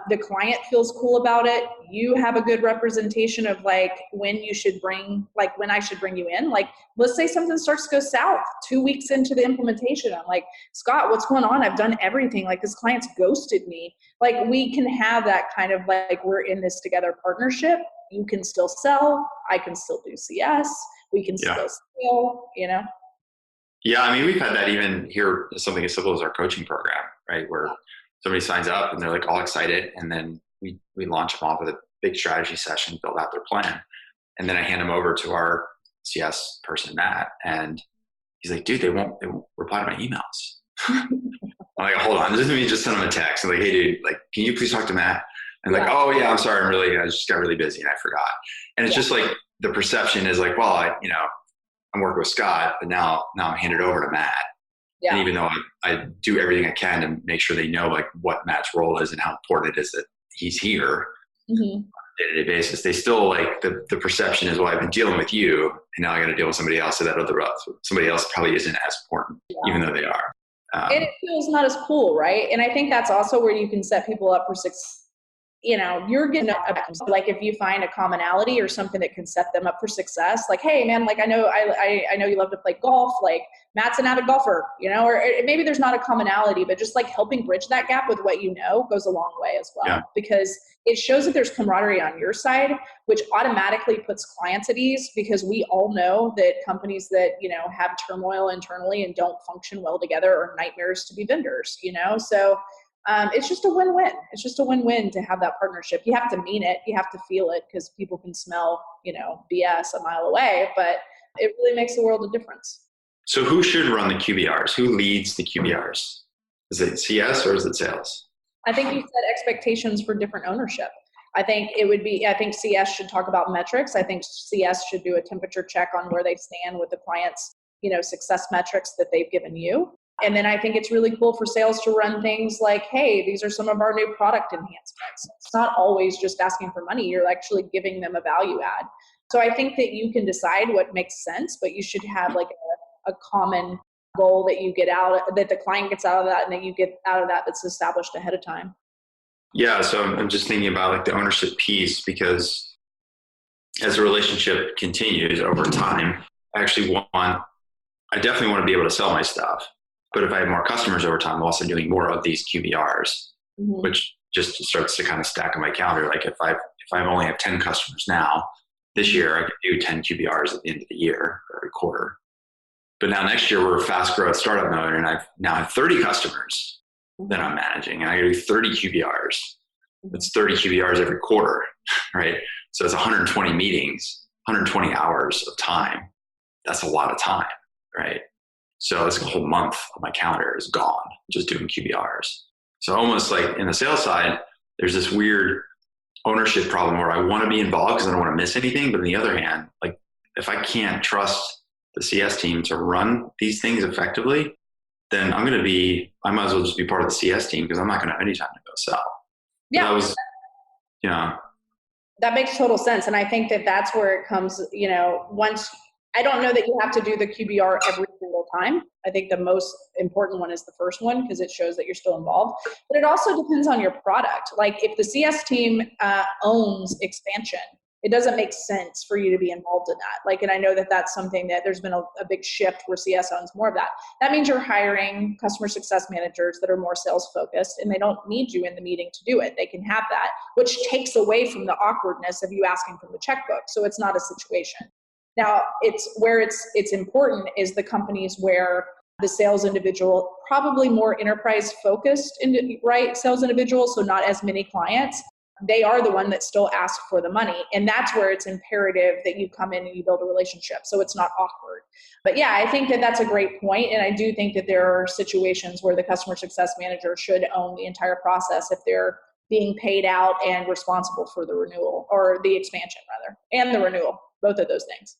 the client feels cool about it. You have a good representation of like when I should bring you in. Like, let's say something starts to go south 2 weeks into the implementation. I'm like, Scott, what's going on? I've done everything. Like, this client's ghosted me. Like, we can have that kind of like, we're in this together partnership. You can still sell. I can still do CS. We can still scale, Yeah, I mean, we've had that even here, something as simple as our coaching program, right? Where somebody signs up and they're like all excited, and then we launch them off with a big strategy session, build out their plan. And then I hand them over to our CS person, Matt, and he's like, dude, they won't reply to my emails. I'm like, hold on, let me just send them a text. I'm like, hey dude, like, can you please talk to Matt? And like, oh yeah, I'm sorry, I just got really busy and I forgot. And it's just like, the perception is like, well, I'm working with Scott, but now I'm handed over to Matt. Yeah. And even though I do everything I can to make sure they know like what Matt's role is and how important it is that he's here on a day-to-day basis, they still like the perception is, well, I've been dealing with you and now I got to deal with somebody else. So that somebody else probably isn't as important, even though they are. And it feels not as cool, right? And I think that's also where you can set people up for success. You're getting like if you find a commonality or something that can set them up for success, like, hey man, like I know you love to play golf, like Matt's an avid golfer, or maybe there's not a commonality, but just like helping bridge that gap with what goes a long way as well, because it shows that there's camaraderie on your side, which automatically puts clients at ease, because we all know that companies that, have turmoil internally and don't function well together are nightmares to be vendors, so it's just a win-win. It's just a win-win to have that partnership. You have to mean it. You have to feel it, because people can smell, BS a mile away, but it really makes a world of difference. So who should run the QBRs? Who leads the QBRs? Is it CS or is it sales? I think you set expectations for different ownership. I think CS should talk about metrics. I think CS should do a temperature check on where they stand with the client's, success metrics that they've given you. And then I think it's really cool for sales to run things like, hey, these are some of our new product enhancements. It's not always just asking for money. You're actually giving them a value add. So I think that you can decide what makes sense, but you should have like a common goal that you get out, that the client gets out of that, and that you get out of that that's established ahead of time. Yeah, so I'm just thinking about like the ownership piece, because as the relationship continues over time, I definitely want to be able to sell my stuff. But if I have more customers over time, I'm also doing more of these QBRs, which just starts to kind of stack on my calendar. Like if I only have 10 customers now, this year I could do 10 QBRs at the end of the year, every quarter. But now next year we're a fast growth startup mode, and I now have 30 customers that I'm managing, and I do 30 QBRs. That's 30 QBRs every quarter, right? So it's 120 meetings, 120 hours of time. That's a lot of time, right? So it's a whole month of my calendar is gone just doing QBRs. So almost like in the sales side, there's this weird ownership problem where I want to be involved because I don't want to miss anything. But on the other hand, like if I can't trust the CS team to run these things effectively, then I might as well just be part of the CS team, because I'm not going to have any time to go sell. Yeah. That makes total sense. And I think that that's where it comes, once, I don't know that you have to do the QBR every single time. I think the most important one is the first one, because it shows that you're still involved. But it also depends on your product. Like if the CS team owns expansion, it doesn't make sense for you to be involved in that. Like, and I know that that's something that there's been a big shift where CS owns more of that. That means you're hiring customer success managers that are more sales focused, and they don't need you in the meeting to do it. They can have that, which takes away from the awkwardness of you asking from the checkbook. So it's not a situation. Now, it's where it's important is the companies where the sales individual, probably more enterprise focused, right? Sales individual, so not as many clients. They are the one that still ask for the money. And that's where it's imperative that you come in and you build a relationship, so it's not awkward. But yeah, I think that that's a great point. And I do think that there are situations where the customer success manager should own the entire process if they're being paid out and responsible for the renewal, or the expansion rather, and the renewal, both of those things.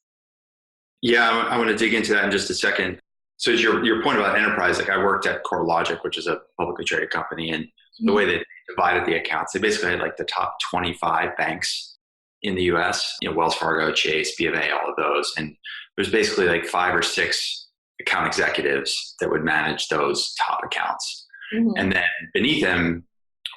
Yeah, I want to dig into that in just a second. So your point about enterprise, like I worked at CoreLogic, which is a publicly traded company, and the way they divided the accounts, they basically had like the top 25 banks in the US, Wells Fargo, Chase, B of A, all of those. And there's basically like 5 or 6 account executives that would manage those top accounts. And then beneath them,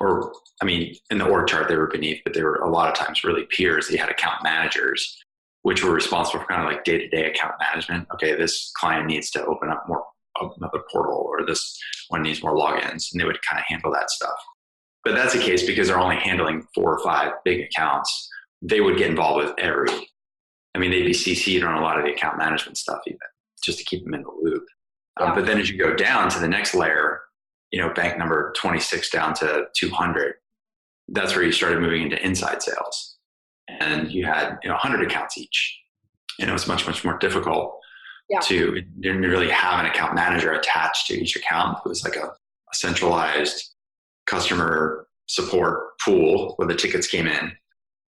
in the org chart they were beneath, but they were a lot of times really peers. They had account managers, which were responsible for kind of like day-to-day account management. Okay, this client needs to open up another portal, or this one needs more logins, and they would kind of handle that stuff. But that's the case because they're only handling 4 or 5 big accounts. They would get involved with they'd be CC'd on a lot of the account management stuff even, just to keep them in the loop. But then as you go down to the next layer, bank number 26 down to 200, that's where you started moving into inside sales. And you had 100 accounts each. And it was much, much more difficult to didn't really have an account manager attached to each account. It was like a centralized customer support pool where the tickets came in.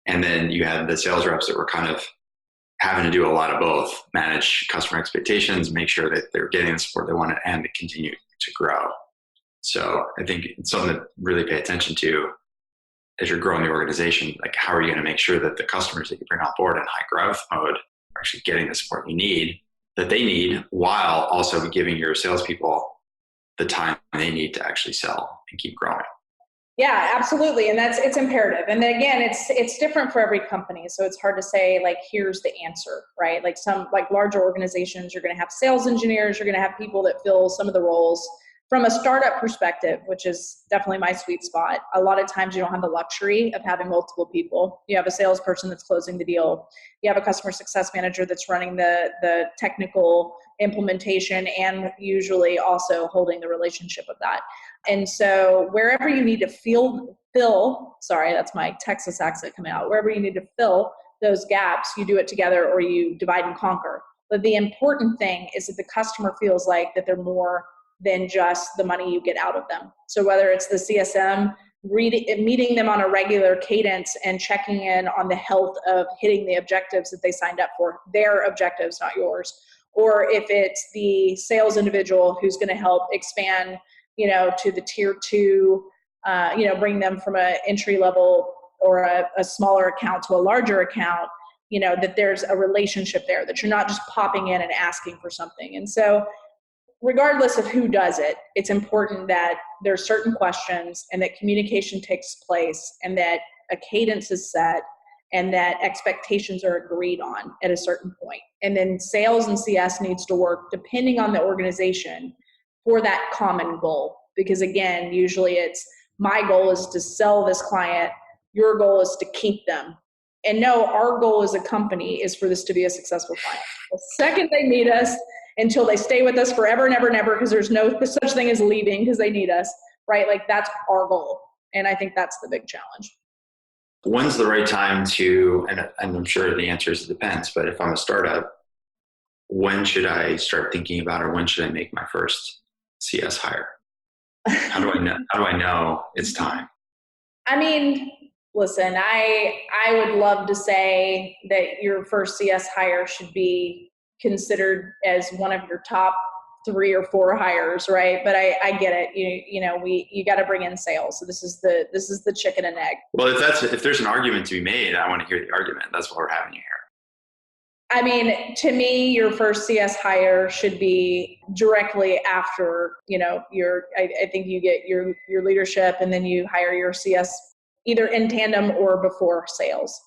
And then you had the sales reps that were kind of having to do a lot of both, manage customer expectations, make sure that they're getting the support they wanted, and to continue to grow. So I think it's something to really pay attention to as you're growing the organization. Like, how are you going to make sure that the customers that you bring on board in high growth mode are actually getting the support that they need, while also giving your salespeople the time they need to actually sell and keep growing. Yeah, absolutely. And it's imperative. And then again, it's different for every company. So it's hard to say like, here's the answer, right? Like some larger organizations, you're going to have sales engineers, you're going to have people that fill some of the roles. From a startup perspective, which is definitely my sweet spot, a lot of times you don't have the luxury of having multiple people. You have a salesperson that's closing the deal. You have a customer success manager that's running the technical implementation, and usually also holding the relationship of that. And so wherever you need to fill, sorry, that's my Texas accent coming out. Wherever you need to fill those gaps, you do it together, or you divide and conquer. But the important thing is that the customer feels like that they're more than just the money you get out of them. So whether it's the CSM, meeting them on a regular cadence and checking in on the health of hitting the objectives that they signed up for, their objectives, not yours. Or if it's the sales individual who's going to help expand, to the tier 2, bring them from an entry level or a smaller account to a larger account, that there's a relationship there, that you're not just popping in and asking for something. And so regardless of who does it, it's important that there's certain questions and that communication takes place and that a cadence is set and that expectations are agreed on at a certain point. And then sales and CS needs to work depending on the organization for that common goal. Because again, usually it's my goal is to sell this client, your goal is to keep them. And no, our goal as a company is for this to be a successful client. The second they meet us, until they stay with us forever and ever and ever, because there's no such thing as leaving because they need us, right? Like that's our goal. And I think that's the big challenge. When's the right time to, and I'm sure the answer is it depends, but if I'm a startup, when should I start thinking about, or when should I make my first CS hire? How do I know it's time? I mean, listen, I would love to say that your first CS hire should be considered as one of your top 3 or 4 hires, right? But I get it. You got to bring in sales. So this is the chicken and egg. Well, if there's an argument to be made, I want to hear the argument. That's why we're having you here. I mean, to me, your first CS hire should be directly after, I think you get your leadership and then you hire your CS either in tandem or before sales.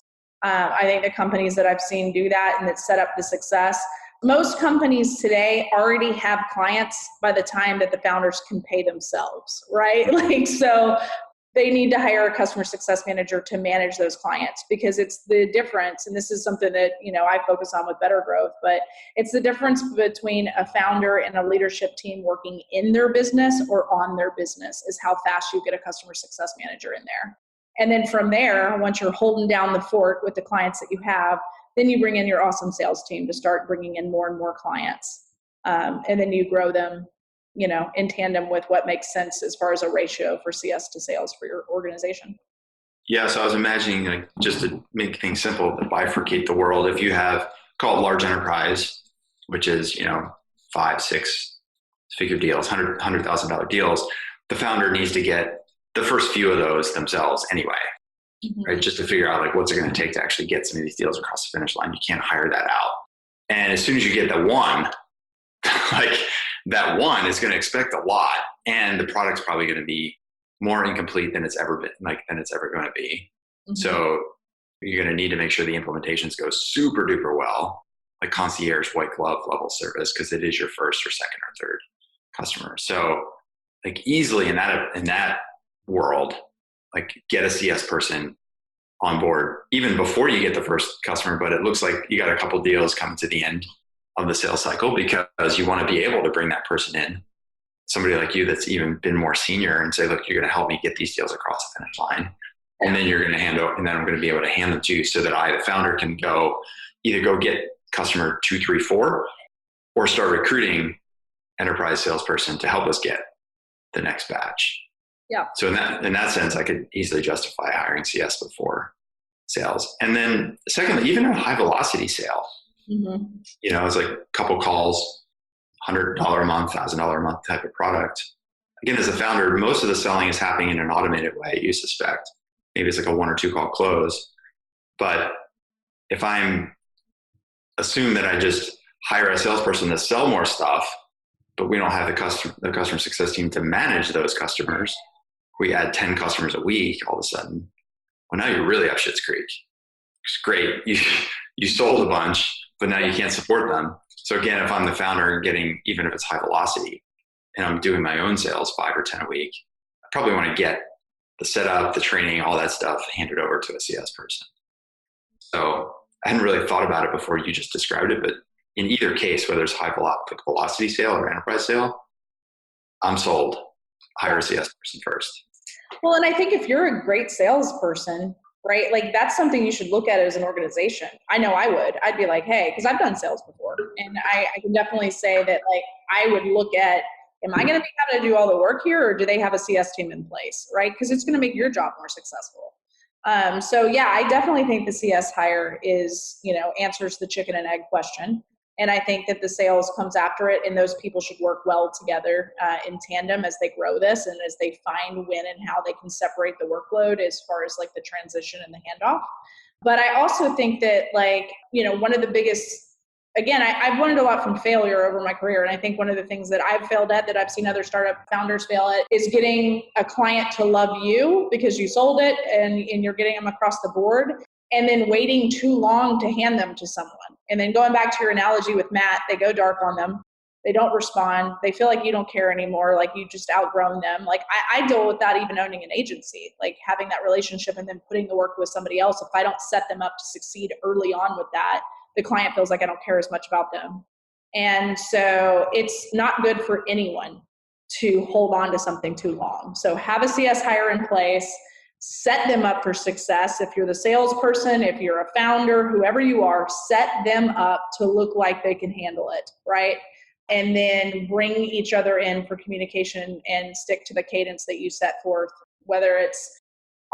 I think the companies that I've seen do that and that set up the success, most companies today already have clients by the time that the founders can pay themselves, right? Like, so they need to hire a customer success manager to manage those clients, because it's the difference. And this is something that, I focus on with BetterGrowth, but it's the difference between a founder and a leadership team working in their business or on their business is how fast you get a customer success manager in there. And then from there, once you're holding down the fort with the clients that you have, then you bring in your awesome sales team to start bringing in more and more clients. And then you grow them, in tandem with what makes sense as far as a ratio for CS to sales for your organization. Yeah, so I was imagining, like, just to make things simple, to bifurcate the world. If you have, call it large enterprise, which is, 5-6 figure deals, $100,000 deals, the founder needs to get the first few of those themselves anyway, right? Just to figure out, like, what's it going to take to actually get some of these deals across the finish line. You can't hire that out. And as soon as you get the one, like, that one is going to expect a lot, and the product's probably going to be more incomplete than it's ever been, than it's ever going to be. So you're going to need to make sure the implementations go super duper well, like concierge white glove level service, because it is your first or second or third customer. So, like, easily in that world, like, get a CS person on board even before you get the first customer. But it looks like you got a couple deals coming to the end of the sales cycle, because you want to be able to bring that person in, somebody like you that's even been more senior, and say, look, you're going to help me get these deals across the finish line. And then you're going to hand over, and then I'm going to be able to hand them to you, so that I, the founder, can either go get customer 2, 3, 4, or start recruiting enterprise salesperson to help us get the next batch. Yeah. So in that sense, I could easily justify hiring CS before sales. And then secondly, even a high velocity sale, it's like a couple calls, $100 a month, $1,000 a month type of product. Again, as a founder, most of the selling is happening in an automated way, you suspect. Maybe it's like a 1 or 2 call close. But if I'm assume that I just hire a salesperson to sell more stuff, but we don't have the customer success team to manage those customers, we add 10 customers a week all of a sudden. Well, now you're really up shit's creek. It's great. You sold a bunch, but now you can't support them. So again, if I'm the founder and getting, even if it's high velocity, and I'm doing my own sales 5 or 10 a week, I probably want to get the setup, the training, all that stuff handed over to a CS person. So I hadn't really thought about it before you just described it, but in either case, whether it's high velocity sale or enterprise sale, I'm sold. Hire a CS person first. Well, and I think if you're a great salesperson, right, like, that's something you should look at as an organization. I know I would. I'd be like, hey, because I've done sales before, and I can definitely say that, like, I would look at, am I going to be having to do all the work here, or do they have a CS team in place, right? Because it's going to make your job more successful. So yeah, I definitely think the CS hire is, answers the chicken and egg question. And I think that the sales comes after it, and those people should work well together in tandem as they grow this and as they find when and how they can separate the workload as far as, like, the transition and the handoff. But I also think that, like, one of the biggest again, I've learned a lot from failure over my career. And I think one of the things that I've failed at, that I've seen other startup founders fail at, is getting a client to love you because you sold it and you're getting them across the board, and then waiting too long to hand them to someone. And then going back to your analogy with Matt, they go dark on them. They don't respond. They feel like you don't care anymore, like you just outgrown them. Like I deal with that even owning an agency, like having that relationship and then putting the work with somebody else. If I don't set them up to succeed early on with that, the client feels like I don't care as much about them. And so it's not good for anyone to hold on to something too long. So have a CS hire in place, set them up for success. If you're the salesperson, if you're a founder, whoever you are, set them up to look like they can handle it, right? And then bring each other in for communication and stick to the cadence that you set forth, whether it's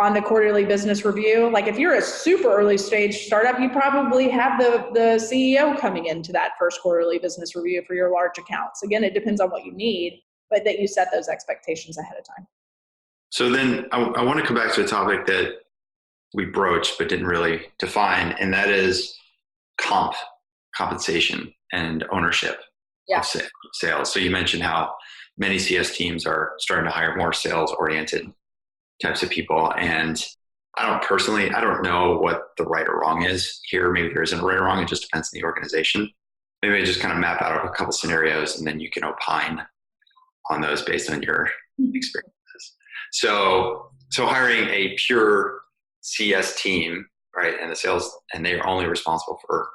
on the quarterly business review. Like if you're a super early stage startup, you probably have the CEO coming into that first quarterly business review for your large accounts. Again, it depends on what you need, but that you set those expectations ahead of time. So then I want to come back to a topic that we broached but didn't really define, and that is compensation and ownership of sales. So you mentioned how many CS teams are starting to hire more sales-oriented types of people. And I don't know what the right or wrong is here. Maybe there isn't a right or wrong. It just depends on the organization. Maybe I just kind of map out a couple scenarios and then you can opine on those based on your experiences. So hiring a pure CS team, right, and they're only responsible for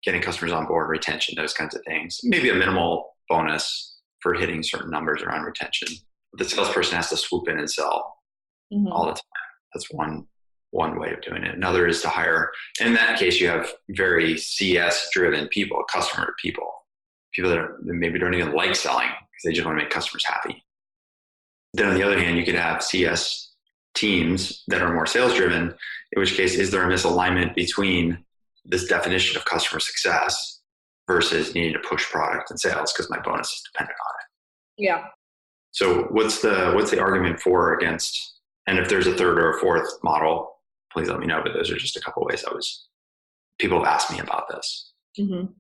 getting customers on board, retention, those kinds of things. Maybe a minimal bonus for hitting certain numbers around retention. The salesperson has to swoop in and sell all the time. That's one way of doing it. Another is to hire, in that case, you have very CS-driven people, customer people that maybe don't even like selling because they just want to make customers happy. Then on the other hand, you could have CS teams that are more sales-driven, in which case, is there a misalignment between this definition of customer success versus needing to push product and sales because my bonus is dependent on it? Yeah. So what's the argument for or against? And if there's a third or a fourth model, please let me know. But those are just a couple of ways people have asked me about this. Mm-hmm.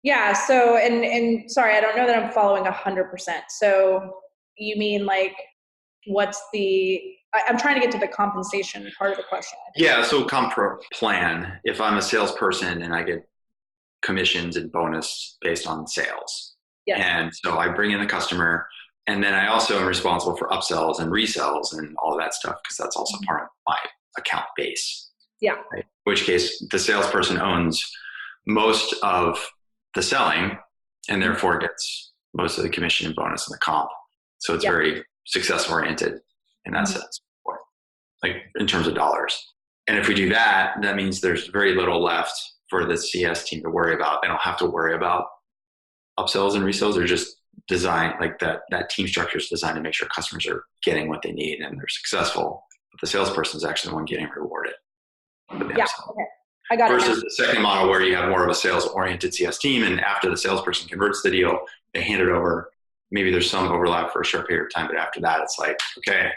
Yeah. So, and sorry, I don't know that I'm following 100%. So you mean like, I'm trying to get to the compensation part of the question. Yeah. So comp plan, if I'm a salesperson and I get commissions and bonus based on sales. Yes. And so I bring in a customer, and then I also am responsible for upsells and resells and all of that stuff because that's also part of my account base. Yeah. Right? In which case the salesperson owns most of the selling and therefore gets most of the commission and bonus and the comp. So it's very success oriented in that sense, like in terms of dollars. And if we do that, that means there's very little left for the CS team to worry about. They don't have to worry about upsells and resells. They're just designed, like that team structure is designed to make sure customers are getting what they need and they're successful. But the salesperson is actually the one getting rewarded. Yeah, okay. I got versus it. The second model where you have more of a sales-oriented CS team, and after the salesperson converts the deal, they hand it over. Maybe there's some overlap for a short period of time, but after that, it's like, okay,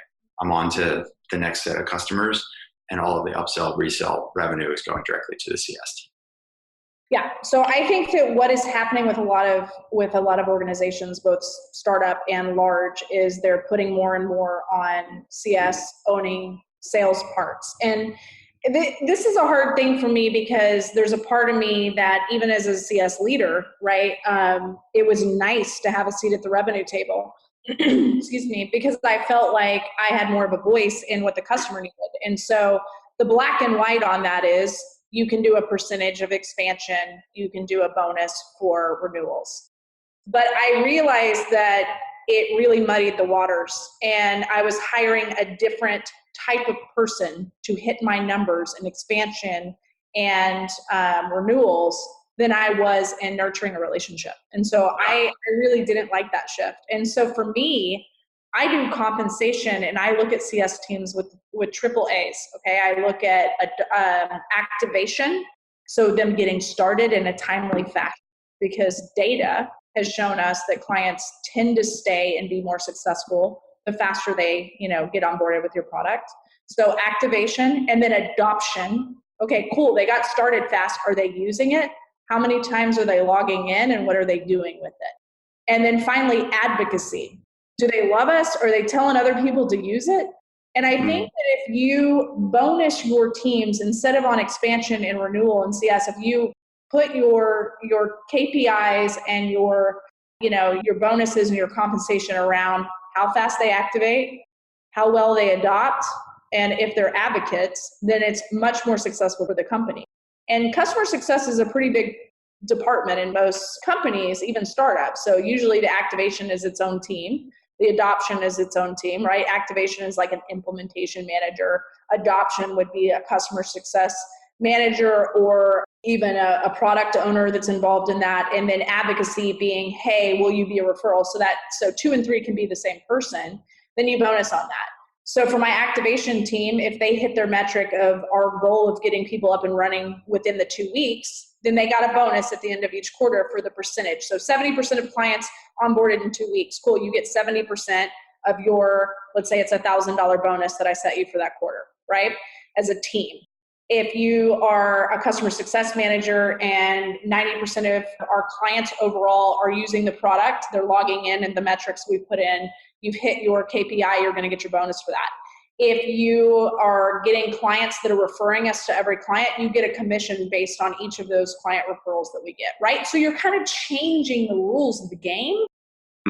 I'm on to the next set of customers, and all of the upsell, resell revenue is going directly to the CS team. Yeah. So I think that what is happening with a lot of organizations, both startup and large, is they're putting more and more on CS owning sales parts. And this is a hard thing for me because there's a part of me that even as a CS leader, right, it was nice to have a seat at the revenue table, excuse me, because I felt like I had more of a voice in what the customer needed. And so the black and white on that is you can do a percentage of expansion, you can do a bonus for renewals. But I realized that it really muddied the waters, and I was hiring a different type of person to hit my numbers in expansion and renewals than I was in nurturing a relationship. And so I really didn't like that shift. And so for me, I do compensation and I look at CS teams with triple A's. Okay. I look at activation. So them getting started in a timely fashion, because data has shown us that clients tend to stay and be more successful the faster they, get onboarded with your product. So activation, and then adoption. Okay, cool. They got started fast. Are they using it? How many times are they logging in and what are they doing with it? And then finally, advocacy. Do they love us? Or are they telling other people to use it? And I think that if you bonus your teams instead of on expansion and renewal and CS, if you put your KPIs and your bonuses and your compensation around how fast they activate, how well they adopt, and if they're advocates, then it's much more successful for the company. And customer success is a pretty big department in most companies, even startups. So usually the activation is its own team. The adoption is its own team, right? Activation is like an implementation manager. Adoption would be a customer success manager or even a product owner that's involved in that. And then advocacy being, hey, will you be a referral? So 2 and 3 can be the same person. Then you bonus on that. So for my activation team, if they hit their metric of our goal of getting people up and running within the 2 weeks, then they got a bonus at the end of each quarter for the percentage. So 70% of clients onboarded in 2 weeks. Cool, you get 70% of your, let's say it's $1,000 bonus that I set you for that quarter, right? As a team. If you are a customer success manager and 90% of our clients overall are using the product, they're logging in and the metrics we put in, you've hit your KPI, you're going to get your bonus for that. If you are getting clients that are referring us to every client, you get a commission based on each of those client referrals that we get, right? So you're kind of changing the rules of the game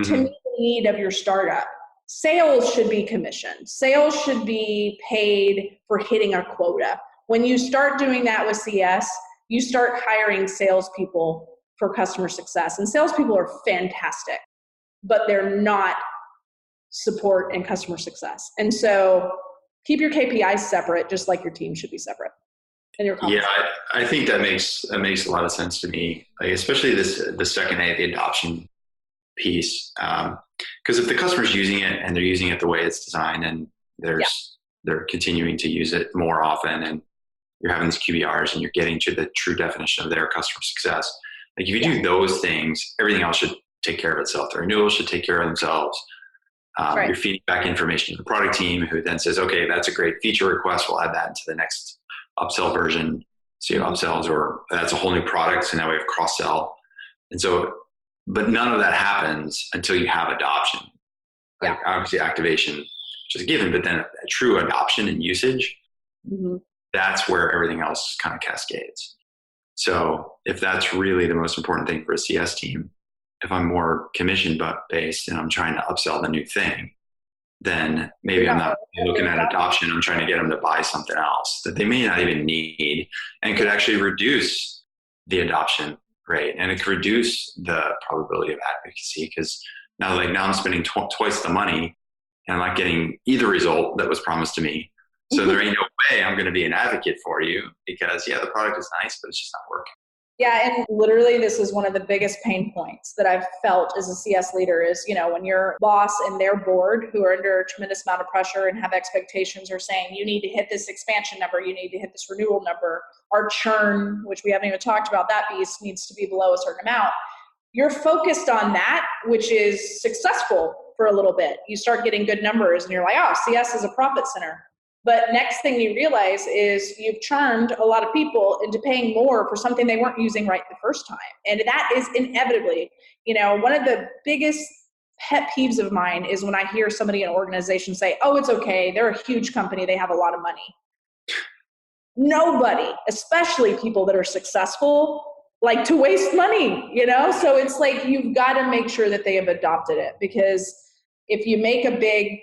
to meet the need of your startup. Sales should be commissioned. Sales should be paid for hitting a quota. When you start doing that with CS, you start hiring salespeople for customer success. And salespeople are fantastic, but they're not support and customer success. And so keep your KPIs separate, just like your team should be separate. And your I think that makes a lot of sense to me, like especially the second A, the adoption piece. Because if the customer's using it and they're using it the way it's designed and they're continuing to use it more often and you're having these QBRs and you're getting to the true definition of their customer success. Like if you do those things, everything else should take care of itself. The renewals should take care of themselves. You're feeding back information to the product team who then says, okay, that's a great feature request. We'll add that into the next upsell version. So you have upsells or that's a whole new product. So now we have cross sell. And so, but none of that happens until you have adoption. Like obviously activation, which is a given, but then a true adoption and usage, that's where everything else kind of cascades. So if that's really the most important thing for a CS team, if I'm more commission based and I'm trying to upsell the new thing, then maybe I'm not looking at adoption. I'm trying to get them to buy something else that they may not even need and could actually reduce the adoption rate and it could reduce the probability of advocacy because now I'm spending twice the money and I'm not getting either result that was promised to me. So there ain't no way I'm going to be an advocate for you because the product is nice, but it's just not working. Yeah, and literally this is one of the biggest pain points that I've felt as a CS leader is, when your boss and their board who are under a tremendous amount of pressure and have expectations are saying, you need to hit this expansion number, you need to hit this renewal number, our churn, which we haven't even talked about, that piece needs to be below a certain amount. You're focused on that, which is successful for a little bit. You start getting good numbers and you're like, oh, CS is a profit center. But next thing you realize is you've churned a lot of people into paying more for something they weren't using right the first time. And that is inevitably, one of the biggest pet peeves of mine is when I hear somebody in an organization say, oh, it's okay, they're a huge company, they have a lot of money. Nobody, especially people that are successful, like to waste money, So it's like you've got to make sure that they have adopted it because if you make a big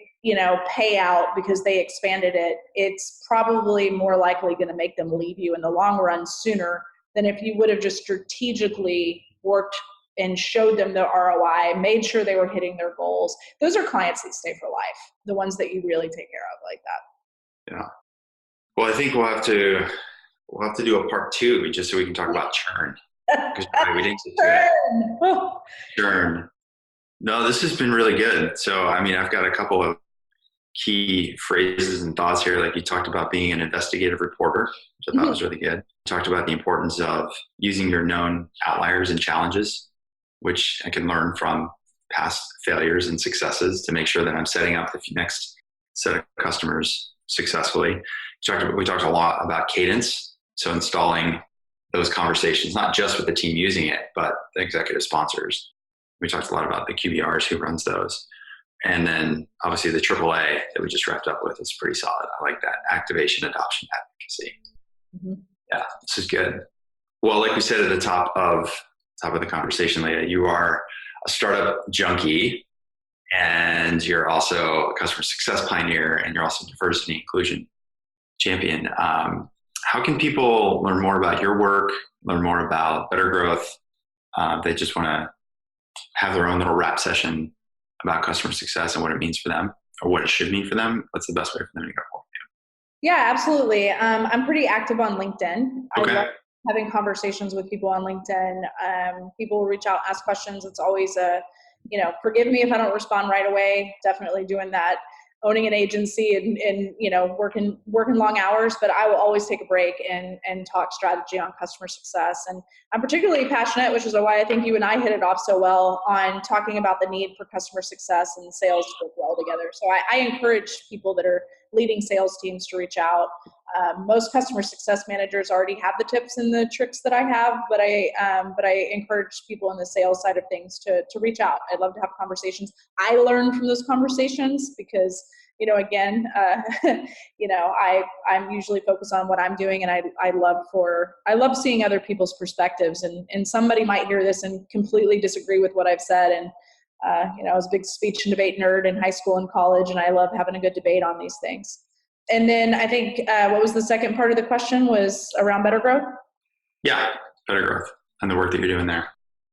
payout because they expanded it, it's probably more likely going to make them leave you in the long run sooner than if you would have just strategically worked and showed them the ROI, made sure they were hitting their goals. Those are clients that stay for life, the ones that you really take care of like that. Yeah. Well, I think we'll have to do a part 2 just so we can talk about churn. Because we didn't get to it. Churn. No, this has been really good. So, I've got a couple of key phrases and thoughts here. Like you talked about being an investigative reporter, which I thought was really good. You talked about the importance of using your known outliers and challenges, which I can learn from past failures and successes to make sure that I'm setting up the next set of customers successfully. We talked a lot about cadence. So installing those conversations, not just with the team using it, but the executive sponsors. We talked a lot about the QBRs, who runs those. And then obviously the AAA that we just wrapped up with is pretty solid. I like that. Activation, adoption, advocacy. Mm-hmm. Yeah, this is good. Well, like we said at the top of the conversation, Leah, you are a startup junkie, and you're also a customer success pioneer, and you're also diversity and inclusion champion. How can people learn more about your work, learn more about BetterGrowth? They just want to have their own little rap session about customer success and what it means for them, or what it should mean for them. What's the best way for them to go forward? Yeah, absolutely. I'm pretty active on LinkedIn. Okay. I love having conversations with people on LinkedIn. People will reach out, ask questions. It's always forgive me if I don't respond right away. Definitely doing that. Owning an agency and working long hours, but I will always take a break and talk strategy on customer success. And I'm particularly passionate, which is why I think you and I hit it off so well, on talking about the need for customer success and sales to work well together. So I encourage people that are leading sales teams to reach out. Most customer success managers already have the tips and the tricks that I have, but I encourage people in the sales side of things to reach out. I'd love to have conversations. I learn from those conversations because, I'm usually focused on what I'm doing, and I love seeing other people's perspectives. And somebody might hear this and completely disagree with what I've said. And I was a big speech and debate nerd in high school and college, and I love having a good debate on these things. And then I think, what was the second part of the question was around BetterGrowth? Yeah, BetterGrowth and the work that you're doing there.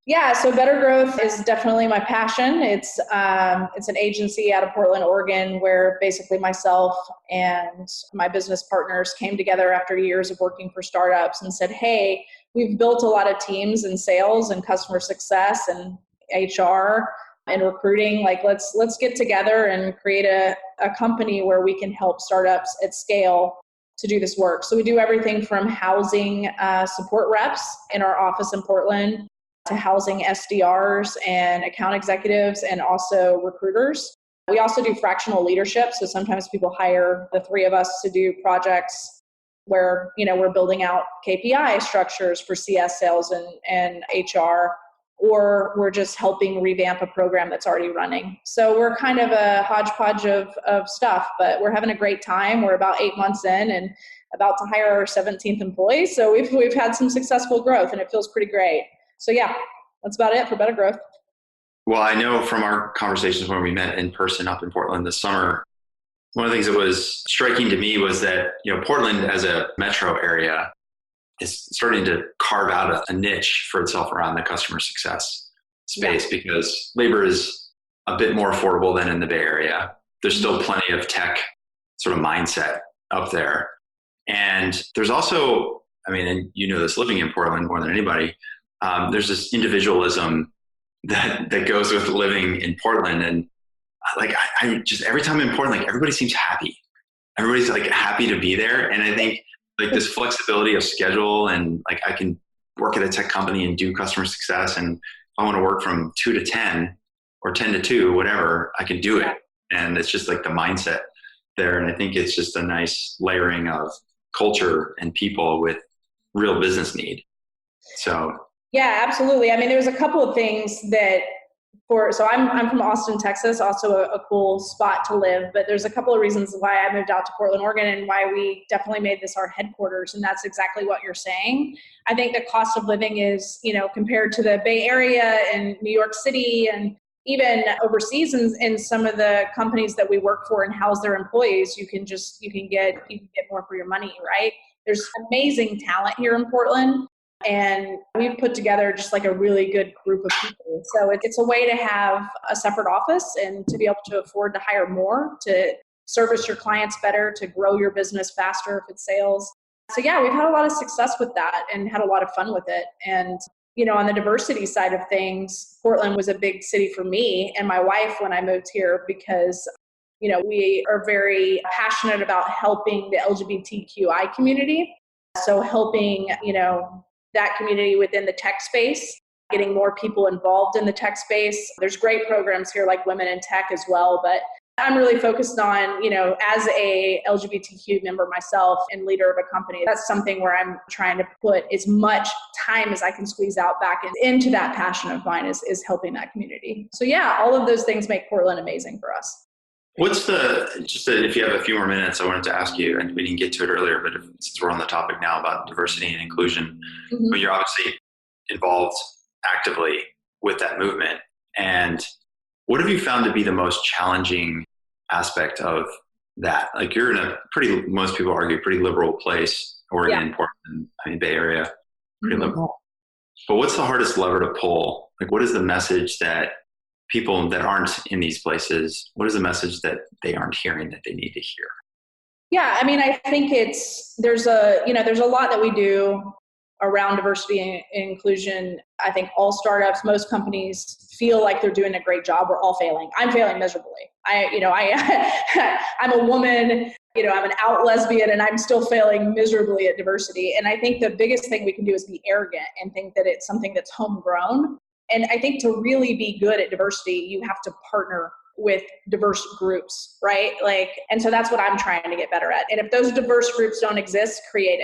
Yeah, so BetterGrowth is definitely my passion. It's an agency out of Portland, Oregon, where basically myself and my business partners came together after years of working for startups and said, hey, we've built a lot of teams in sales and customer success and HR and recruiting. Like, let's get together and create a company where we can help startups at scale to do this work. So we do everything from housing support reps in our office in Portland to housing SDRs and account executives and also recruiters. We also do fractional leadership. So sometimes people hire the three of us to do projects where, we're building out KPI structures for CS sales and HR, or we're just helping revamp a program that's already running. So we're kind of a hodgepodge of stuff, but we're having a great time. We're about 8 months in and about to hire our 17th employee. So we've had some successful growth, and it feels pretty great. So yeah, that's about it for BetterGrowth. Well, I know from our conversations when we met in person up in Portland this summer, one of the things that was striking to me was that, Portland as a metro area is starting to carve out a niche for itself around the customer success space, because labor is a bit more affordable than in the Bay Area. There's still plenty of tech sort of mindset up there. And there's also, and this living in Portland more than anybody, there's this individualism that goes with living in Portland. And I just, every time I'm in Portland, everybody seems happy. Everybody's happy to be there. And I think this flexibility of schedule, and I can work at a tech company and do customer success. And if I want to work from 2 to 10 or 10 to 2, whatever, I can do it. And it's just the mindset there. And I think it's just a nice layering of culture and people with real business need. So yeah, absolutely. There was a couple of things so I'm from Austin, Texas, also a cool spot to live, but there's a couple of reasons why I moved out to Portland, Oregon, and why we definitely made this our headquarters. And that's exactly what you're saying. I think the cost of living is, compared to the Bay Area and New York City and even overseas in some of the companies that we work for and house their employees, you can get more for your money, right? There's amazing talent here in Portland. And we've put together just a really good group of people. So it's a way to have a separate office and to be able to afford to hire more, to service your clients better, to grow your business faster if it's sales. So yeah, we've had a lot of success with that and had a lot of fun with it. And, on the diversity side of things, Portland was a big city for me and my wife when I moved here because, we are very passionate about helping the LGBTQI community. So helping, that community within the tech space, getting more people involved in the tech space. There's great programs here like Women in Tech as well, but I'm really focused on, as a LGBTQ member myself and leader of a company, that's something where I'm trying to put as much time as I can squeeze out back into that passion of mine is helping that community. So yeah, all of those things make Portland amazing for us. If you have a few more minutes, I wanted to ask you, and we didn't get to it earlier, but since we're on the topic now about diversity and inclusion, but you're obviously involved actively with that movement. And what have you found to be the most challenging aspect of that? Like, you're in most people argue, pretty liberal place, Oregon, Portland, Bay Area, pretty liberal. But what's the hardest lever to pull? Like, what is the message that people that aren't in these places, what is the message that they aren't hearing that they need to hear? Yeah, I think there's a lot that we do around diversity and inclusion. I think all startups, most companies feel like they're doing a great job. We're all failing. I'm failing miserably. I'm a woman, I'm an out lesbian, and I'm still failing miserably at diversity. And I think the biggest thing we can do is be arrogant and think that it's something that's homegrown. And I think to really be good at diversity, you have to partner with diverse groups, right? And so that's what I'm trying to get better at. And if those diverse groups don't exist, create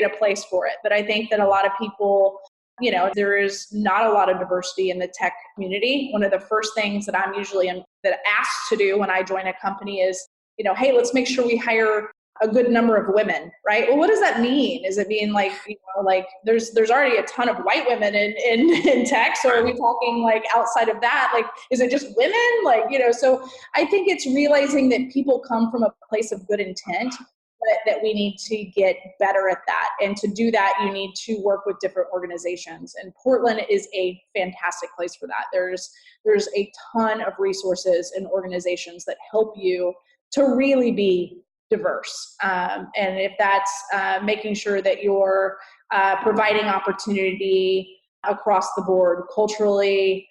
a place for it. But I think that a lot of people, there is not a lot of diversity in the tech community. One of the first things that I'm usually asked to do when I join a company is, hey, let's make sure we hire a good number of women, right? Well, what does that mean? Does it mean there's already a ton of white women in tech? So are we talking outside of that? Is it just women? So I think it's realizing that people come from a place of good intent, but that we need to get better at that. And to do that, you need to work with different organizations. And Portland is a fantastic place for that. There's a ton of resources and organizations that help you to really be diverse. And if that's making sure that you're providing opportunity across the board culturally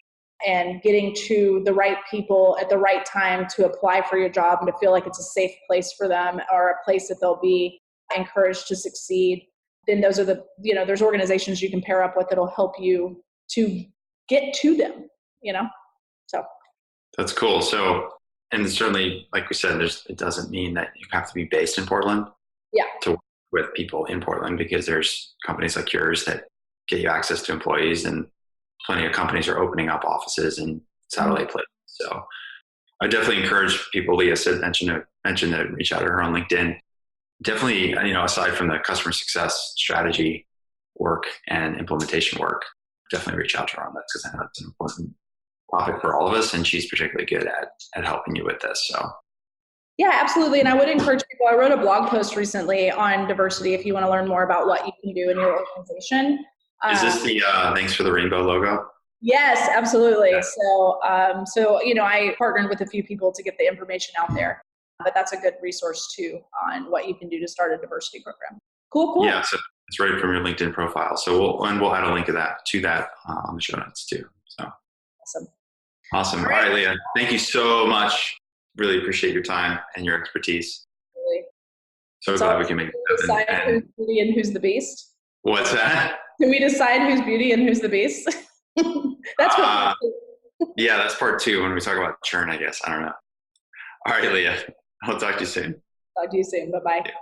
and getting to the right people at the right time to apply for your job and to feel like it's a safe place for them or a place that they'll be encouraged to succeed, then those are there's organizations you can pair up with that'll help you to get to them, So. That's cool. So, and certainly, like we said, it doesn't mean that you have to be based in Portland to work with people in Portland, because there's companies like yours that get you access to employees, and plenty of companies are opening up offices in satellite places. So I definitely encourage people. Leah mentioned that reach out to her on LinkedIn. Definitely, aside from the customer success strategy work and implementation work, definitely reach out to her on that, because I know it's an important topic for all of us, and she's particularly good at helping you with this. So yeah, absolutely. And I would encourage people, I wrote a blog post recently on diversity if you want to learn more about what you can do in your organization. Is this the Thanks for the Rainbow logo? Yes, absolutely. Yeah. So I partnered with a few people to get the information out there, but that's a good resource too on what you can do to start a diversity program. Cool. Yeah, so it's right from your LinkedIn profile. So we'll add a link to that on the show notes too. So awesome. All right, Leah. Thank you so much. Really appreciate your time and your expertise. Really. So glad we can make it happen. Who's beauty and who's the beast? What's that? Can we decide who's beauty and who's the beast? That's what. Yeah, that's part 2 when we talk about churn, I guess. I don't know. All right, Leah. I'll talk to you soon. Talk to you soon. Bye-bye. Yeah.